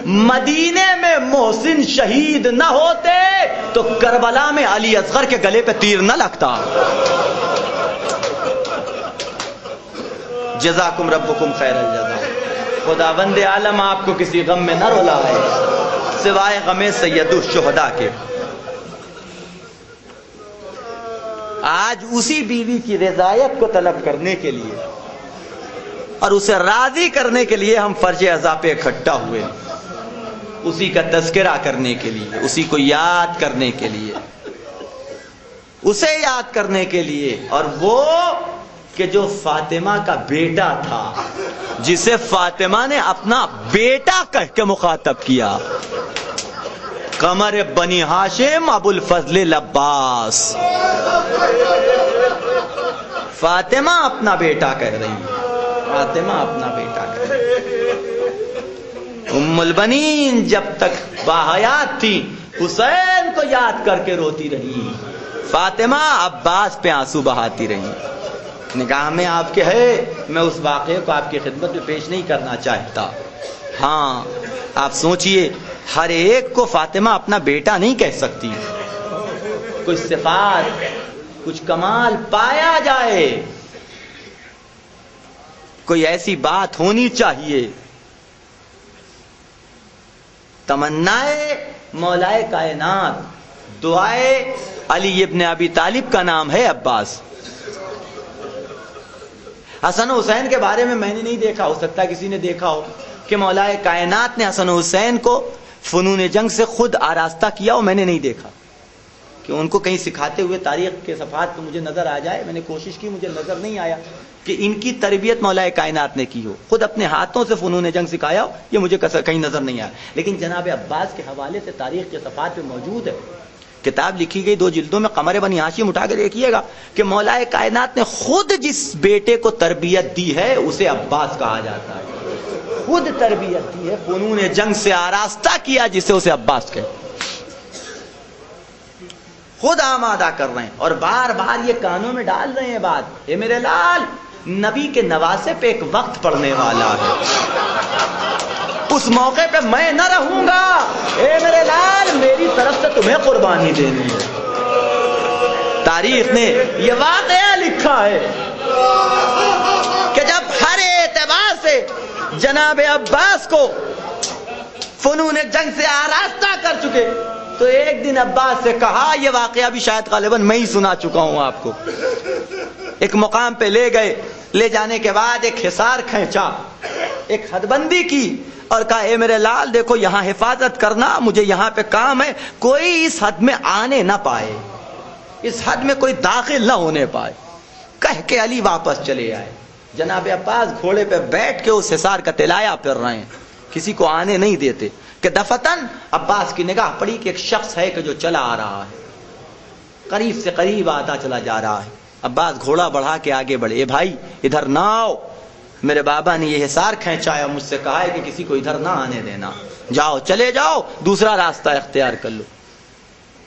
مدینے میں محسن شہید نہ ہوتے تو کربلا میں علی اصغر کے گلے پہ تیر نہ لگتا۔ جزاکم ربکم خیر الجزا۔ خداوند عالم آپ کو کسی غم میں نہ رلائے سوائے غم سید الشہداء کے۔ آج اسی بیوی کی رضایت کو طلب کرنے کے لیے اور اسے راضی کرنے کے لیے ہم فرش عزا پہ اکٹھا ہوئے، اسی کا تذکرہ کرنے کے لیے، اسی کو یاد کرنے کے لیے، اسے یاد کرنے کے لیے، اور وہ کہ جو فاطمہ کا بیٹا تھا، جسے فاطمہ نے اپنا بیٹا کہہ کے مخاطب کیا، قمر بنی ہاشم ابو الفضل عباس۔ فاطمہ اپنا بیٹا کہہ رہی ہے، فاطمہ اپنا بیٹا کہہ رہی ہے۔ ام البنین جب تک باحیات تھی حسین کو یاد کر کے روتی رہی، فاطمہ عباس پہ آنسو بہاتی رہی۔ نگاہ میں آپ کے ہے، میں اس واقعے کو آپ کی خدمت میں پیش نہیں کرنا چاہتا۔ ہاں آپ سوچئے، ہر ایک کو فاطمہ اپنا بیٹا نہیں کہہ سکتی، کچھ صفات، کچھ کمال پایا جائے، کوئی ایسی بات ہونی چاہیے۔ تمنائے مولائے کائنات، دعائے علی ابن ابی طالب کا نام ہے عباس۔ حسن و حسین کے بارے میں نے نہیں دیکھا، ہو سکتا کسی نے دیکھا ہو کہ مولائے کائنات نے حسن و حسین کو فنون جنگ سے خود آراستہ کیا ہو، میں نے نہیں دیکھا کہ ان کو کہیں سکھاتے ہوئے تاریخ کے صفحات پہ مجھے نظر آ جائے۔ میں نے کوشش کی، مجھے نظر نہیں آیا کہ ان کی تربیت مولائے کائنات نے کی ہو، خود اپنے ہاتھوں سے فنون جنگ سکھایا ہو، یہ مجھے کہیں نظر نہیں آیا۔ لیکن جناب عباس کے حوالے سے تاریخ کے صفحات پہ موجود ہے، کتاب لکھی گئی 2 جلدوں میں، قمر بنی ہاشم اٹھا کے دیکھیے گا کہ مولائے کائنات نے خود جس بیٹے کو تربیت دی ہے اسے عباس کہا جاتا ہے، خود تربیت دی ہے، فنون جنگ سے آراستہ کیا جسے اسے عباس کہے، خود آمادہ کر رہے ہیں اور بار بار یہ کانوں میں ڈال رہے ہیں بات، اے میرے لال، نبی کے نواسے پہ ایک وقت پڑنے والا ہے، اس موقع پہ میں نہ رہوں گا، اے میرے لال میری طرف سے تمہیں قربانی دینی ہے۔ تاریخ نے یہ واقعہ لکھا ہے کہ جب ہر اعتبار سے جناب عباس کو فنون جنگ سے آراستہ کر چکے تو ایک دن عباس سے کہا، یہ واقعہ بھی شاید غالباً میں ہی سنا چکا ہوں آپ کو، ایک مقام پہ لے گئے، لے جانے کے بعد ایک حصار کھینچا، ایک حد بندی کی اور کہا، اے میرے لال دیکھو یہاں حفاظت کرنا، مجھے یہاں پہ کام ہے، کوئی اس حد میں آنے نہ پائے، اس حد میں کوئی داخل نہ ہونے پائے، کہہ کے علی واپس چلے آئے۔ جناب عباس گھوڑے پہ بیٹھ کے اس حصار کا تلایا پھر رہے ہیں، کسی کو آنے نہیں دیتے کہ دفتن عباس کی نگاہ پڑی کہ ایک شخص ہے کہ جو چلا آ رہا ہے، قریب سے قریب آتا چلا جا رہا ہے۔ عباس گھوڑا بڑھا کے آگے بڑھے، اے بھائی ادھر نہ آؤ، میرے بابا نے یہ حصار کھینچا ہے، مجھ سے کہا ہے کہ کسی کو ادھر نہ آنے دینا، جاؤ چلے جاؤ، دوسرا راستہ اختیار کر لو۔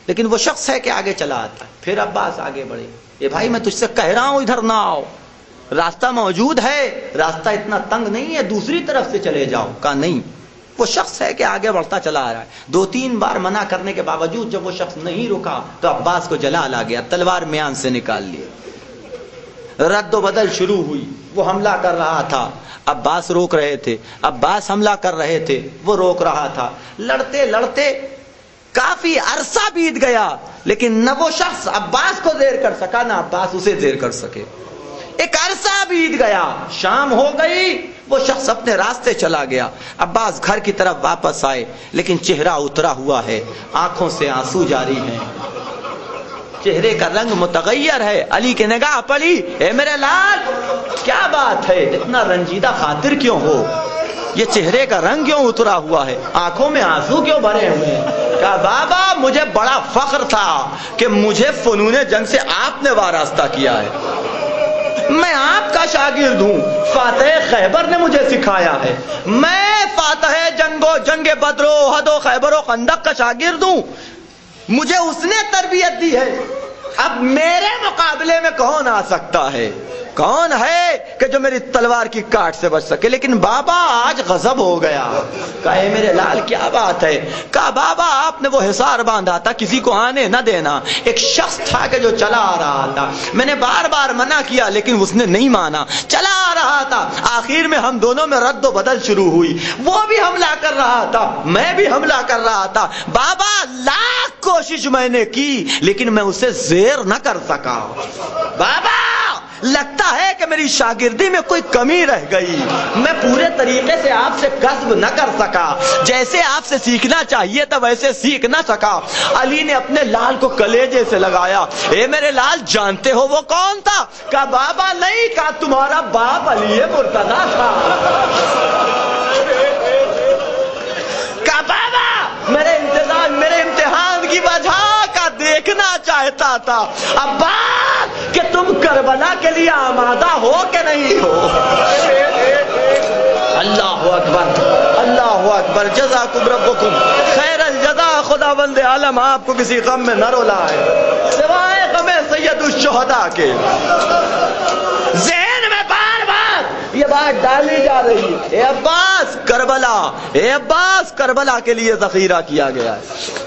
لیکن وہ شخص ہے کہ آگے چلا آتا ہے۔ پھر عباس آگے بڑھے، اے بھائی میں تجھ سے کہہ رہا ہوں ادھر نہ آؤ، راستہ موجود ہے، راستہ اتنا تنگ نہیں ہے، دوسری طرف سے چلے جاؤ۔ کہا نہیں، وہ شخص ہے کہ آگے بڑھتا چلا آ رہا ہے. 2-3 بار منع کرنے کے باوجود جب وہ شخص نہیں رکا تو عباس کو جلال آ گیا, تلوار میان سے نکال لی, رد و بدل شروع ہوئی. وہ حملہ کر رہا تھا, عباس روک رہے تھے. عباس حملہ کر رہے تھے, وہ روک رہا تھا. لڑتے لڑتے کافی عرصہ بیت گیا, لیکن نہ وہ شخص عباس کو زیر کر سکا نہ عباس اسے زیر کر سکے. ایک عرصہ بیت گیا, شام ہو گئی, وہ شخص اپنے راستے چلا گیا. عباس گھر کی طرف واپس آئے, لیکن چہرہ اترا ہوا ہے, آنکھوں سے آنسو جاری ہیں, چہرے کا رنگ متغیر ہے. علی کی نگاہ پڑی, اے میرے لال کیا بات ہے, اتنا رنجیدہ خاطر کیوں ہو, یہ چہرے کا رنگ کیوں اترا ہوا ہے, آنکھوں میں آنسو کیوں بھرے ہوئے ہیں؟ کہا بابا مجھے بڑا فخر تھا کہ مجھے فنون جنگ سے آپ نے وارستہ کیا ہے, میں آپ کا شاگرد ہوں, فاتح خیبر نے مجھے سکھایا ہے, میں فاتح جنگ بدر و احد و خیبر و خندق کا شاگرد ہوں, مجھے اس نے تربیت دی ہے. اب میرے مقابلے میں کون آ سکتا ہے, کون ہے کہ جو میری تلوار کی کاٹ سے بچ سکے؟ لیکن بابا آج غضب ہو گیا. کہے میرے لال کیا بات ہے؟ کہا بابا آپ نے وہ حصار باندھا تھا کسی کو آنے نہ دینا, ایک شخص تھا کہ جو چلا آ رہا تھا, میں نے بار بار منع کیا لیکن اس نے نہیں مانا, چلا آ رہا تھا, آخر میں ہم دونوں میں رد و بدل شروع ہوئی, وہ بھی حملہ کر رہا تھا, میں بھی حملہ کر رہا تھا. بابا لاکھ کوشش میں نے کی لیکن میں اسے زیر نہ کر سکا. بابا لگتا ہے کہ میری شاگردی میں کوئی کمی رہ گئی, میں پورے طریقے سے آپ سے کسب نہ کر سکا, جیسے آپ سے سیکھنا چاہیے تھا ویسے سیکھ نہ سکا. علی نے اپنے لال کو کلیجے سے لگایا, اے میرے لال جانتے ہو وہ کون تھا؟ کہا بابا نہیں, کہا تمہارا باپ علی مرتضیٰ تھا. کہا بابا میرے امتحان کی وجہ کا دیکھنا چاہتا تھا عباس کہ تم کربلا کے لیے آمادہ ہو کہ نہیں ہو. اللہ اکبر, اللہ اکبر, جزاکم ربکم خیر الجزا. خدا بند عالم آپ کو کسی غم میں نہ رولائے سوائے غم سید الشہداء کے. ذہن میں بار بار یہ بات ڈالی جا رہی ہے, اے عباس کربلا, اے عباس کربلا کے لیے ذخیرہ کیا گیا ہے.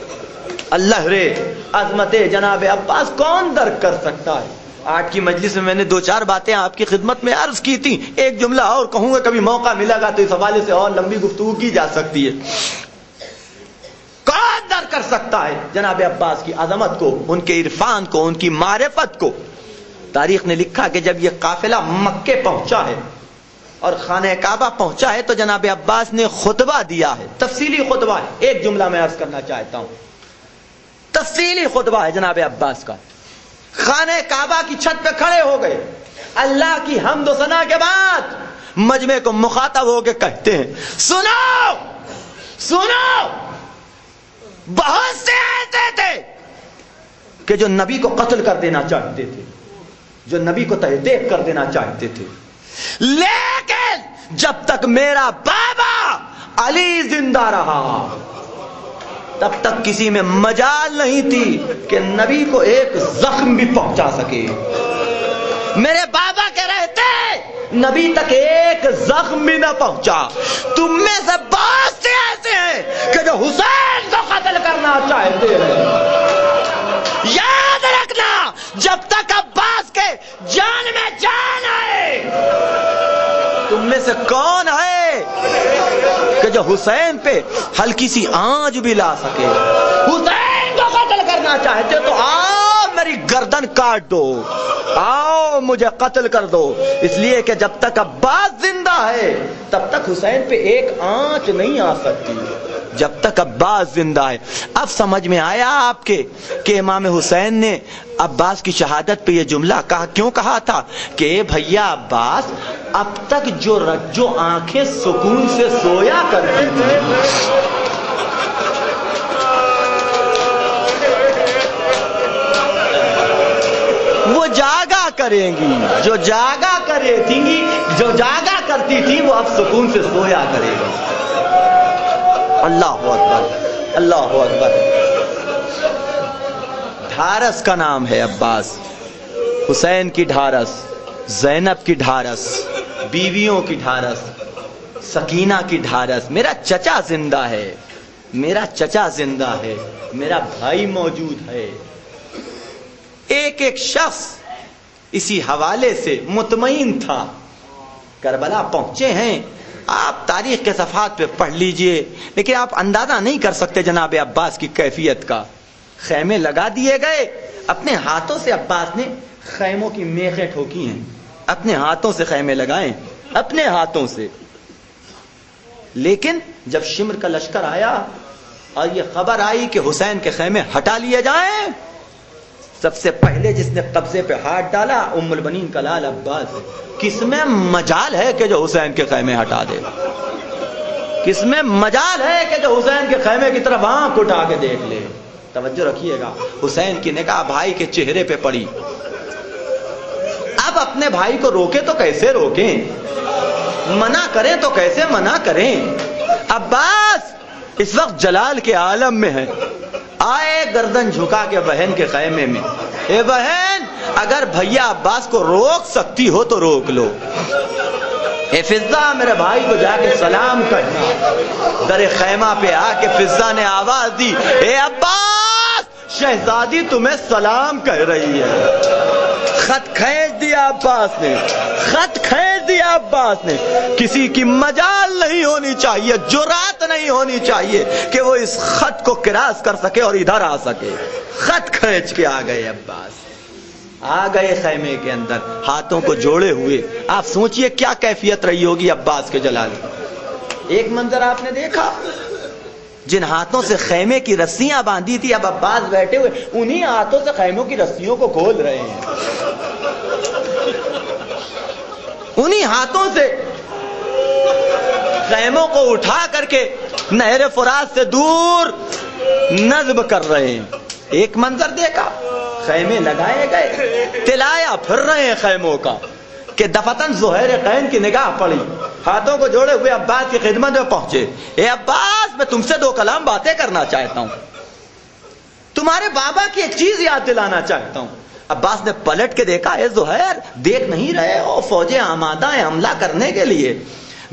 اللہ رے عظمت جناب عباس کون درک کر سکتا ہے؟ آج کی مجلس میں میں نے 2-4 باتیں آپ کی خدمت میں عرض کی تھی, ایک جملہ اور کہوں گا, کبھی موقع ملے گا تو اس حوالے سے اور لمبی گفتگو کی جا سکتی ہے. کون درک کر سکتا ہے جناب عباس کی عظمت کو, ان کے عرفان کو, ان کی معرفت کو؟ تاریخ نے لکھا کہ جب یہ قافلہ مکے پہنچا ہے اور خانہ کعبہ پہنچا ہے تو جناب عباس نے خطبہ دیا ہے, تفصیلی خطبہ ہے. ایک جملہ میں عرض کرنا چاہتا ہوں, تفصیلی خطبہ ہے جناب عباس کا. خانہ کعبہ کی چھت پہ کھڑے ہو گئے, اللہ کی حمد و ثنا کے بعد مجمع کو مخاطب ہو کے کہتے ہیں, سنو سنو, بہت سے ایسے تھے کہ جو نبی کو قتل کر دینا چاہتے تھے, جو نبی کو تہدید کر دینا چاہتے تھے, لیکن جب تک میرا بابا علی زندہ رہا تب تک کسی میں مجال نہیں تھی کہ نبی کو ایک زخم بھی پہنچا سکے. میرے بابا کے رہتے نبی تک ایک زخم بھی نہ پہنچا. تم میں سے بہت سے ایسے ہیں کہ جو حسین کو قتل کرنا چاہتے ہیں. یاد رکھنا, جب تک عباس کے جان میں جان آئے, تم میں سے کون ہے کہ جو حسین پہ ہلکی سی آنچ بھی لا سکے؟ حسین کو قتل کرنا چاہتے تو آؤ میری گردن کاٹ دو, آؤ مجھے قتل کر دو, اس لیے کہ جب تک عباس زندہ ہے تب تک حسین پہ ایک آنچ نہیں آ سکتی. جب تک عباس زندہ ہے. اب سمجھ میں آیا آپ کے کہ امام حسین نے عباس کی شہادت پہ یہ جملہ کہا, کیوں کہا تھا کہ بھیا عباس اب تک جو آنکھیں سکون سے سویا کرتی تھی وہ جاگا کریں گی, جو جاگا کرے تھی, جو جاگا کرتی تھی وہ اب سکون سے سویا کرے گی. اللہ اکبر, اللہ اکبر. ڈھارس کا نام ہے عباس, حسین کی ڈھارس, زینب کی ڈھارس, بیویوں کی ڈھارس, سکینہ کی ڈھارس، میرا چچا زندہ ہے، میرا چچا زندہ ہے، میرا بھائی موجود ہے۔ ایک ایک شخص اسی حوالے سے مطمئن تھا۔ کربلا پہنچے ہیں، آپ تاریخ کے صفحات پہ پڑھ لیجئے، لیکن آپ اندازہ نہیں کر سکتے جناب عباس کی کیفیت کا۔ خیمے لگا دیے گئے، اپنے ہاتھوں سے عباس نے خیموں کی میخیں ٹھوکی ہیں، اپنے ہاتھوں سے خیمے لگائیں، اپنے ہاتھوں سے۔ لیکن جب شمر کا لشکر آیا اور یہ خبر آئی کہ حسین کے خیمے ہٹا لیے جائیں، سب سے پہلے جس نے قبضے پہ ہاتھ ڈالا ام البنین کا لال عباس ہے۔ کس میں مجال ہے کہ جو حسین کے خیمے ہٹا دے؟ کس میں مجال ہے کہ جو حسین کے خیمے کی طرف آنکھ اٹھا کے دیکھ لے؟ توجہ رکھیے گا، حسین کی نگاہ بھائی کے چہرے پہ پڑی۔ اب اپنے بھائی کو روکے تو کیسے روکیں، منع کریں تو کیسے منع کریں؟ عباس اس وقت جلال کے عالم میں ہے، آئے گردن جھکا کے بہن کے خیمے میں، اے بہن اگر بھیا عباس کو روک سکتی ہو تو روک لو۔ اے فضہ میرے بھائی کو جا کے سلام کہنا۔ در خیمہ پہ آ کے فضہ نے آواز دی، اے عباس شہزادی تمہیں سلام کہہ رہی ہے۔ خط کھینچ دیا عباس نے، خط کھینچ دیا عباس نے۔ کسی کی مجال نہیں ہونی چاہیے، جرات نہیں ہونی چاہیے کہ وہ اس خط کو کراس کر سکے اور ادھر آ سکے۔ خط کھینچ کے آ گئے عباس، آ گئے خیمے کے اندر ہاتھوں کو جوڑے ہوئے۔ آپ سوچئے کیا کیفیت رہی ہوگی عباس کے جلال کی۔ ایک منظر آپ نے دیکھا، جن ہاتھوں سے خیمے کی رسیاں باندھی تھی اب عباس بیٹھے ہوئے انہی ہاتھوں سے خیموں کی رسیوں کو کھول رہے ہیں، انہی ہاتھوں سے خیموں کو اٹھا کر کے نہر فرات سے دور نصب کر رہے ہیں۔ ایک منظر دیکھا، خیمے لگائے گئے، تلایا پھر رہے ہیں خیموں کا کہ دفتن زہیر قین کی نگاہ پڑی، ہاتھوں کو جوڑے ہوئے عباس کی خدمت میں پہنچے۔ اے عباس میں تم سے دو کلام باتیں کرنا چاہتا ہوں، تمہارے بابا کی ایک چیز یاد دلانا چاہتا ہوں۔ عباس نے پلٹ کے دیکھا، اے زہیر دیکھ نہیں رہے ہو فوجیں آمادہ ہیں حملہ کرنے کے لیے،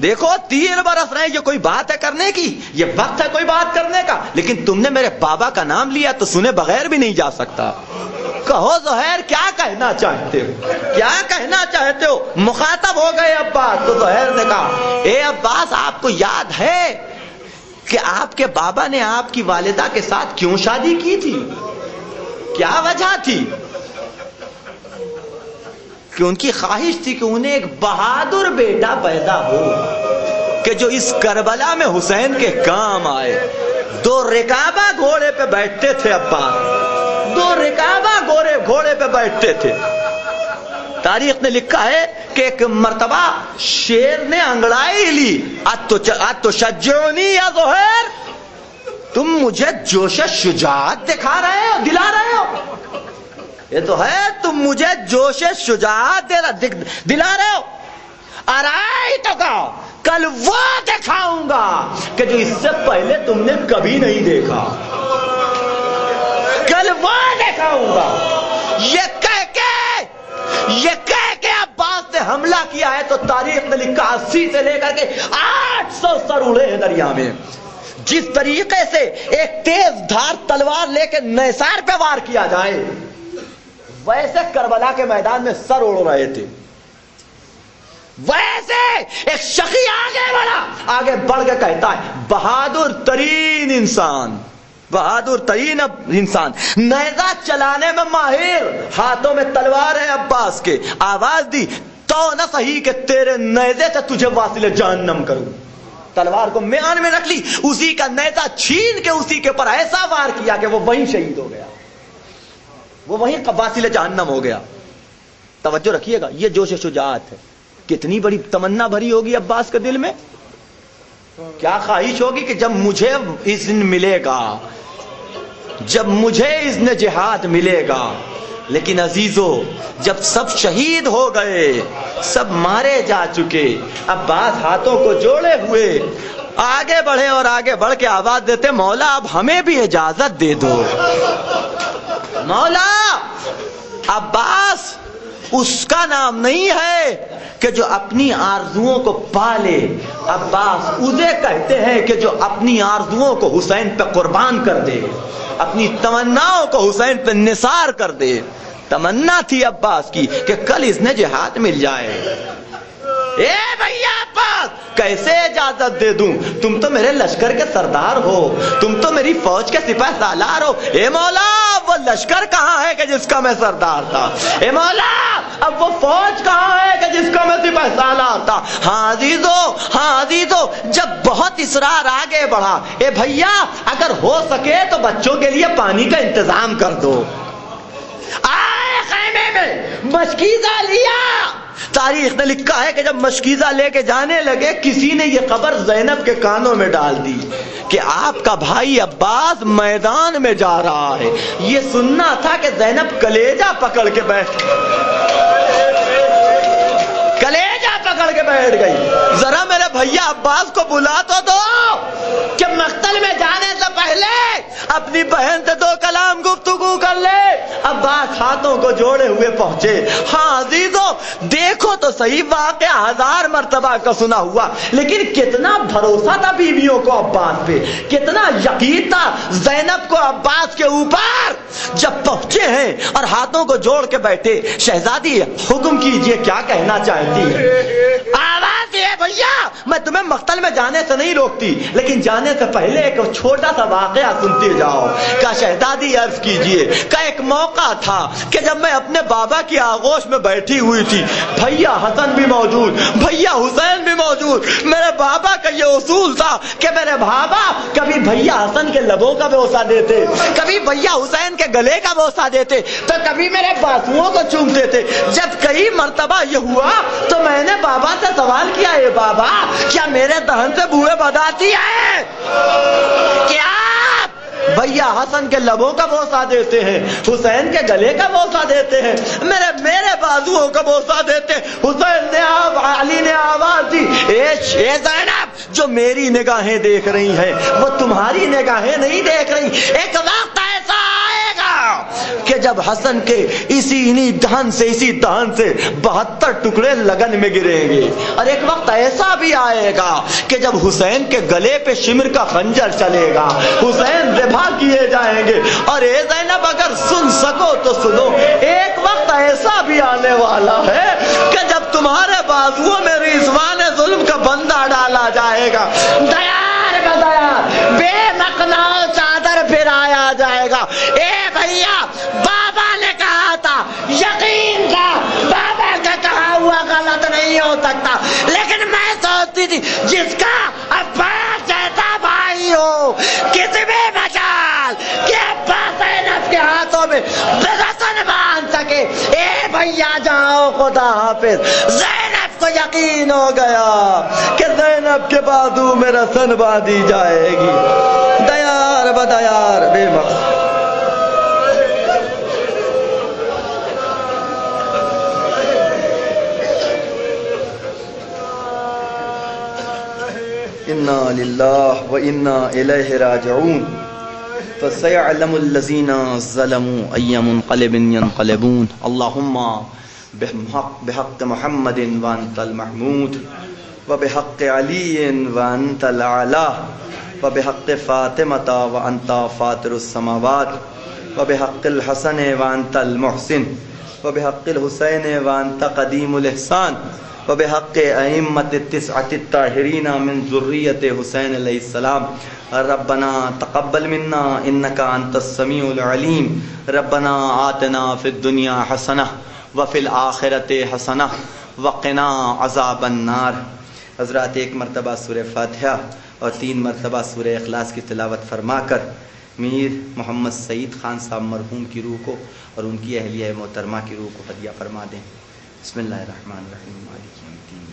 دیکھو تیر برس رہے ہیں، یہ کوئی بات ہے کرنے کی؟ یہ وقت ہے کوئی بات کرنے کا؟ لیکن تم نے میرے بابا کا نام لیا تو سنے بغیر بھی نہیں جا سکتا۔ کہو زہیر کیا کہنا چاہتے ہو، کیا کہنا چاہتے ہو؟ مخاطب ہو گئے عباس تو زہیر نے کہا، اے عباس آپ کو یاد ہے کہ آپ کے بابا نے آپ کی والدہ کے ساتھ کیوں شادی کی تھی؟ کیا وجہ تھی؟ کہ ان کی خواہش تھی کہ انہیں ایک بہادر بیٹا پیدا ہو کہ جو اس کربلا میں حسین کے کام آئے۔ دو رکابہ گھوڑے پہ بیٹھتے تھے عباس، دو رکابہ گھوڑے پہ بیٹھتے تھے۔ تاریخ نے لکھا ہے کہ ایک مرتبہ شیر نے انگڑائی لی، اتشجعنی یا زہیر، تم مجھے جوش شجاعت دکھا رہے ہو، دلا رہے ہو؟ یہ تو ہے تم مجھے جوش شجاعت دلا رہے ہو۔ آرائی تو کہا کل وہ دکھاؤں گا کہ جو اس سے پہلے تم نے کبھی نہیں دیکھا، کل وہ دکھاؤں گا۔ یہ کہہ کے عباس نے حملہ کیا ہے تو تاریخ نے لکھا 80 سے لے کر کے 800 سر اڑے ہیں دریا میں۔ جس طریقے سے ایک تیز دھار تلوار لے کے نیسار پہ وار کیا جائے ویسے کربلا کے میدان میں سر اڑ رہے تھے۔ ویسے ایک شقی آگے بڑھ کے کہتا ہے بہادر ترین انسان، بہادر ترین انسان، نیزہ چلانے میں ماہر، ہاتھوں میں تلوار ہے عباس کے، آواز دی تو نہ صحیح کہ تیرے نیزے سے تجھے واصل جہنم کروں۔ تلوار کو میان میں رکھ لی، اسی کا نیزہ چھین کے اسی کے پر ایسا وار کیا کہ وہ وہیں شہید ہو گیا، وہ وہیں واصل جہنم ہو گیا۔ توجہ رکھیے گا، یہ جوش شجاعت ہے۔ کتنی بڑی تمنا بھری ہوگی عباس کے دل میں، کیا خواہش ہوگی کہ جب مجھے اذن ملے گا، جب مجھے اذن جہاد ملے گا۔ لیکن عزیزو جب سب شہید ہو گئے، سب مارے جا چکے، عباس ہاتھوں کو جوڑے ہوئے آگے بڑھے اور آگے بڑھ کے آواز دیتے مولا اب ہمیں بھی اجازت دے دو، مولا عباس اس کا نام نہیں ہے کہ جو اپنی آرزوؤں کو پالے. عباس اسے کہتے ہیں کہ جو اپنی آرزوؤں کو حسین پہ قربان کر دے, اپنی تمناؤں کو حسین پہ نثار کر دے. تمنا تھی عباس کی کہ کل اس نے جہاد مل جائے. اے بھیا عباس کیسے اجازت دے دوں, تم تو میرے لشکر کے سردار ہو, تم تو میری فوج کے سپہ سالار ہو. اے مولا وہ لشکر کہاں ہے کہ جس کا میں سردار تھا؟ اے مولا اب وہ فوج کہاں ہے کہ جس کا میں سپہ سالار تھا؟ ہاں عزیزو, جب بہت اصرار آگے بڑھا, اے بھیا اگر ہو سکے تو بچوں کے لیے پانی کا انتظام کر دو. آئے خیمے میں مشکیزہ لیا. تاریخ نے لکھا ہے کہ جب مشکیزہ لے کے جانے لگے, کسی نے یہ خبر زینب کے کانوں میں ڈال دی کہ آپ کا بھائی عباس میدان میں جا رہا ہے. یہ سننا تھا کہ زینب کلیجہ پکڑ کے بیٹھ گئی. ذرا میرے بھیا عباس کو بلا تو دو کہ مقتل میں جانے سے پہلے اپنی بہن سے دو کلام گفتگو کر لے. عباس ہاتھوں کو جوڑے ہوئے پہنچے. ہاں عزیزو دیکھو تو صحیح, واقعہ 1000 مرتبہ کا سنا ہوا, لیکن کتنا بھروسہ تھا بیویوں کو عباس پہ, کتنا یقین تھا زینب کو عباس کے اوپر. جب پہنچے ہیں اور ہاتھوں کو جوڑ کے بیٹھے, شہزادی حکم کیجئے کیا کہنا چاہتی ہے؟ آواز یہ بھیا میں تمہیں مقتل میں جانے سے نہیں روکتی, لیکن جانے سے پہلے ایک چھوٹا سا واقعہ سنتے جاؤ. کہا شہزادی عرض کیجئے کہ ایک موقع تھا کہ جب میں اپنے بابا کی آغوش میں بیٹھی ہوئی تھی, بھیا حسن بھی موجود, بھیا حسین بھی موجود. میرے بابا کا یہ اصول تھا کہ میرے بابا کبھی بھیا حسن کے لبوں کا بوسہ دیتے, کبھی بھیا حسین کے گلے کا بوسہ دیتے, تو کبھی میرے بازوؤں کو چومتے تھے. جب کئی مرتبہ یہ ہوا تو میں نے بابا سے سوال کیا, اے بابا کیا میرے دہن سے بوئے بداتی ہے؟ کیا بھیا حسن کے لبوں کا بوسہ دیتے ہیں, حسین کے گلے کا بوسہ دیتے ہیں, میرے بازوؤں کا بوسہ دیتے. حسین نے علی نے آواز دی, اے زینب جو میری نگاہیں دیکھ رہی ہیں وہ تمہاری نگاہیں نہیں دیکھ رہی. ایک وقت ایسا آئے گا کہ جب حسن کے اسی دہن سے 72 ٹکڑے لگن میں گریں گے, اور ایک وقت ایسا بھی آئے گا کہ جب حسین کے گلے پہ شمر کا خنجر چلے گا, حسین ذبح کیے جائیں گے. اور اے زینب اگر سن سکو تو سنو, ایک وقت ایسا بھی آنے والا ہے کہ جب تمہارے بازوؤں میں رضوان ظلم کا بندہ ڈالا جائے گا, دیار بدیار بے مقناع چادر پھرایا جائے گا. اے بھیا بابا نے کہا تھا, یقین تھا بابا کا کہا ہوا غلط نہیں ہو سکتا, لیکن میں سوچتی تھی جس کا عباس جیسا بھائی ہو کسی بھی مجال کہ عباس زینب کے ہاتھوں میں رسن باندھ سکے. اے بھیا جاؤ خدا حافظ. زینب کو یقین ہو گیا کہ زینب کے بازو میں رسن باندھی جائے گی. دیار بدیار بے مقصد. انا للہ و انا الیہ راجعون. فسيعلم الذين ظلموا أي منقلب ينقلبون. اللهم بحق محمد وأنت المحمود, وبحق علي وأنت الأعلى, وبحق فاطمة وأنت فاطر السماوات, وبحق الحسن وأنت المحسن, وبحق الحسين وأنت قديم الإحسان, وبحق ائمة التسعة الطاهرين من ذرية حسين علیہ السلام. ربنا تقبل منا انك انت السميع العليم. ربنا آتنا في الدنيا حسنة وفي الآخرة حسنة وقنا عذاب النار. حضرات ایک مرتبہ سورہ فاتحہ اور 3 مرتبہ سورہ اخلاص کی تلاوت فرما کر میر محمد سعید خان صاحب مرحوم کی روح کو اور ان کی اہلیہ محترمہ کی روح کو ہدیہ فرما دیں. بسم اللہ الرحمن الرحیم. مالک یوم الدین.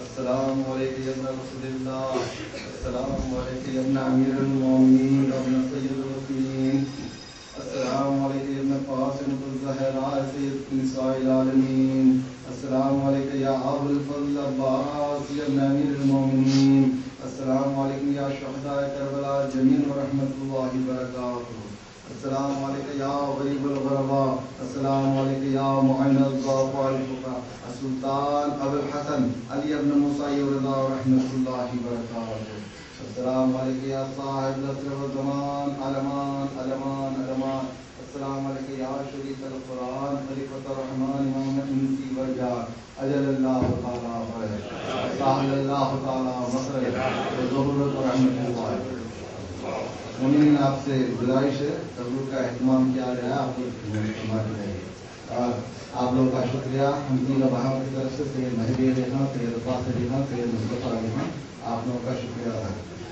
السلام علیکم یا ابن رسول اللہ، السلام علیکم یا ابن امیر المومنین ابن سید الوکیلین، السلام علیکم یا ابن فاطمۃ الزہراء سید نساء العالمین، السلام علیکم یا ابو الفضل عباس یا ابن امیر المومنین، السلام علیکم یا شہداء کربلا جمیعا ورحمۃ اللہ وبرکاتہ، السلام علیکم یا غریب الغرباء، السلام علیکم یا معین الضعفاء والفقراء، السلطان ابو الحسن علی ابن موسیٰ رضا رحمۃ اللہ وبرکاتہ، السلام علیکم یا صاحب العصر والزمان علمان علمان علمان، السلام علیکم یا شریف القرآن خلیفۃ الرحمن امام انسی وجار اجل اللہ تعالیٰ فرح سہل اللہ تعالیٰ مسرح ظہور رحمۃ اللہ۔ مومنین آپ سے گزارش ہے تقریر کا اہتمام کیا گیا، آپ لوگ اور آپ لوگوں کا شکریہ، ہم کی بہاؤں کی طرف سے سید مہدی علی خان، سید عباس علی خان، سید مصطفیٰ علی خان، آپ لوگوں کا شکریہ ادا کرتے ہیں۔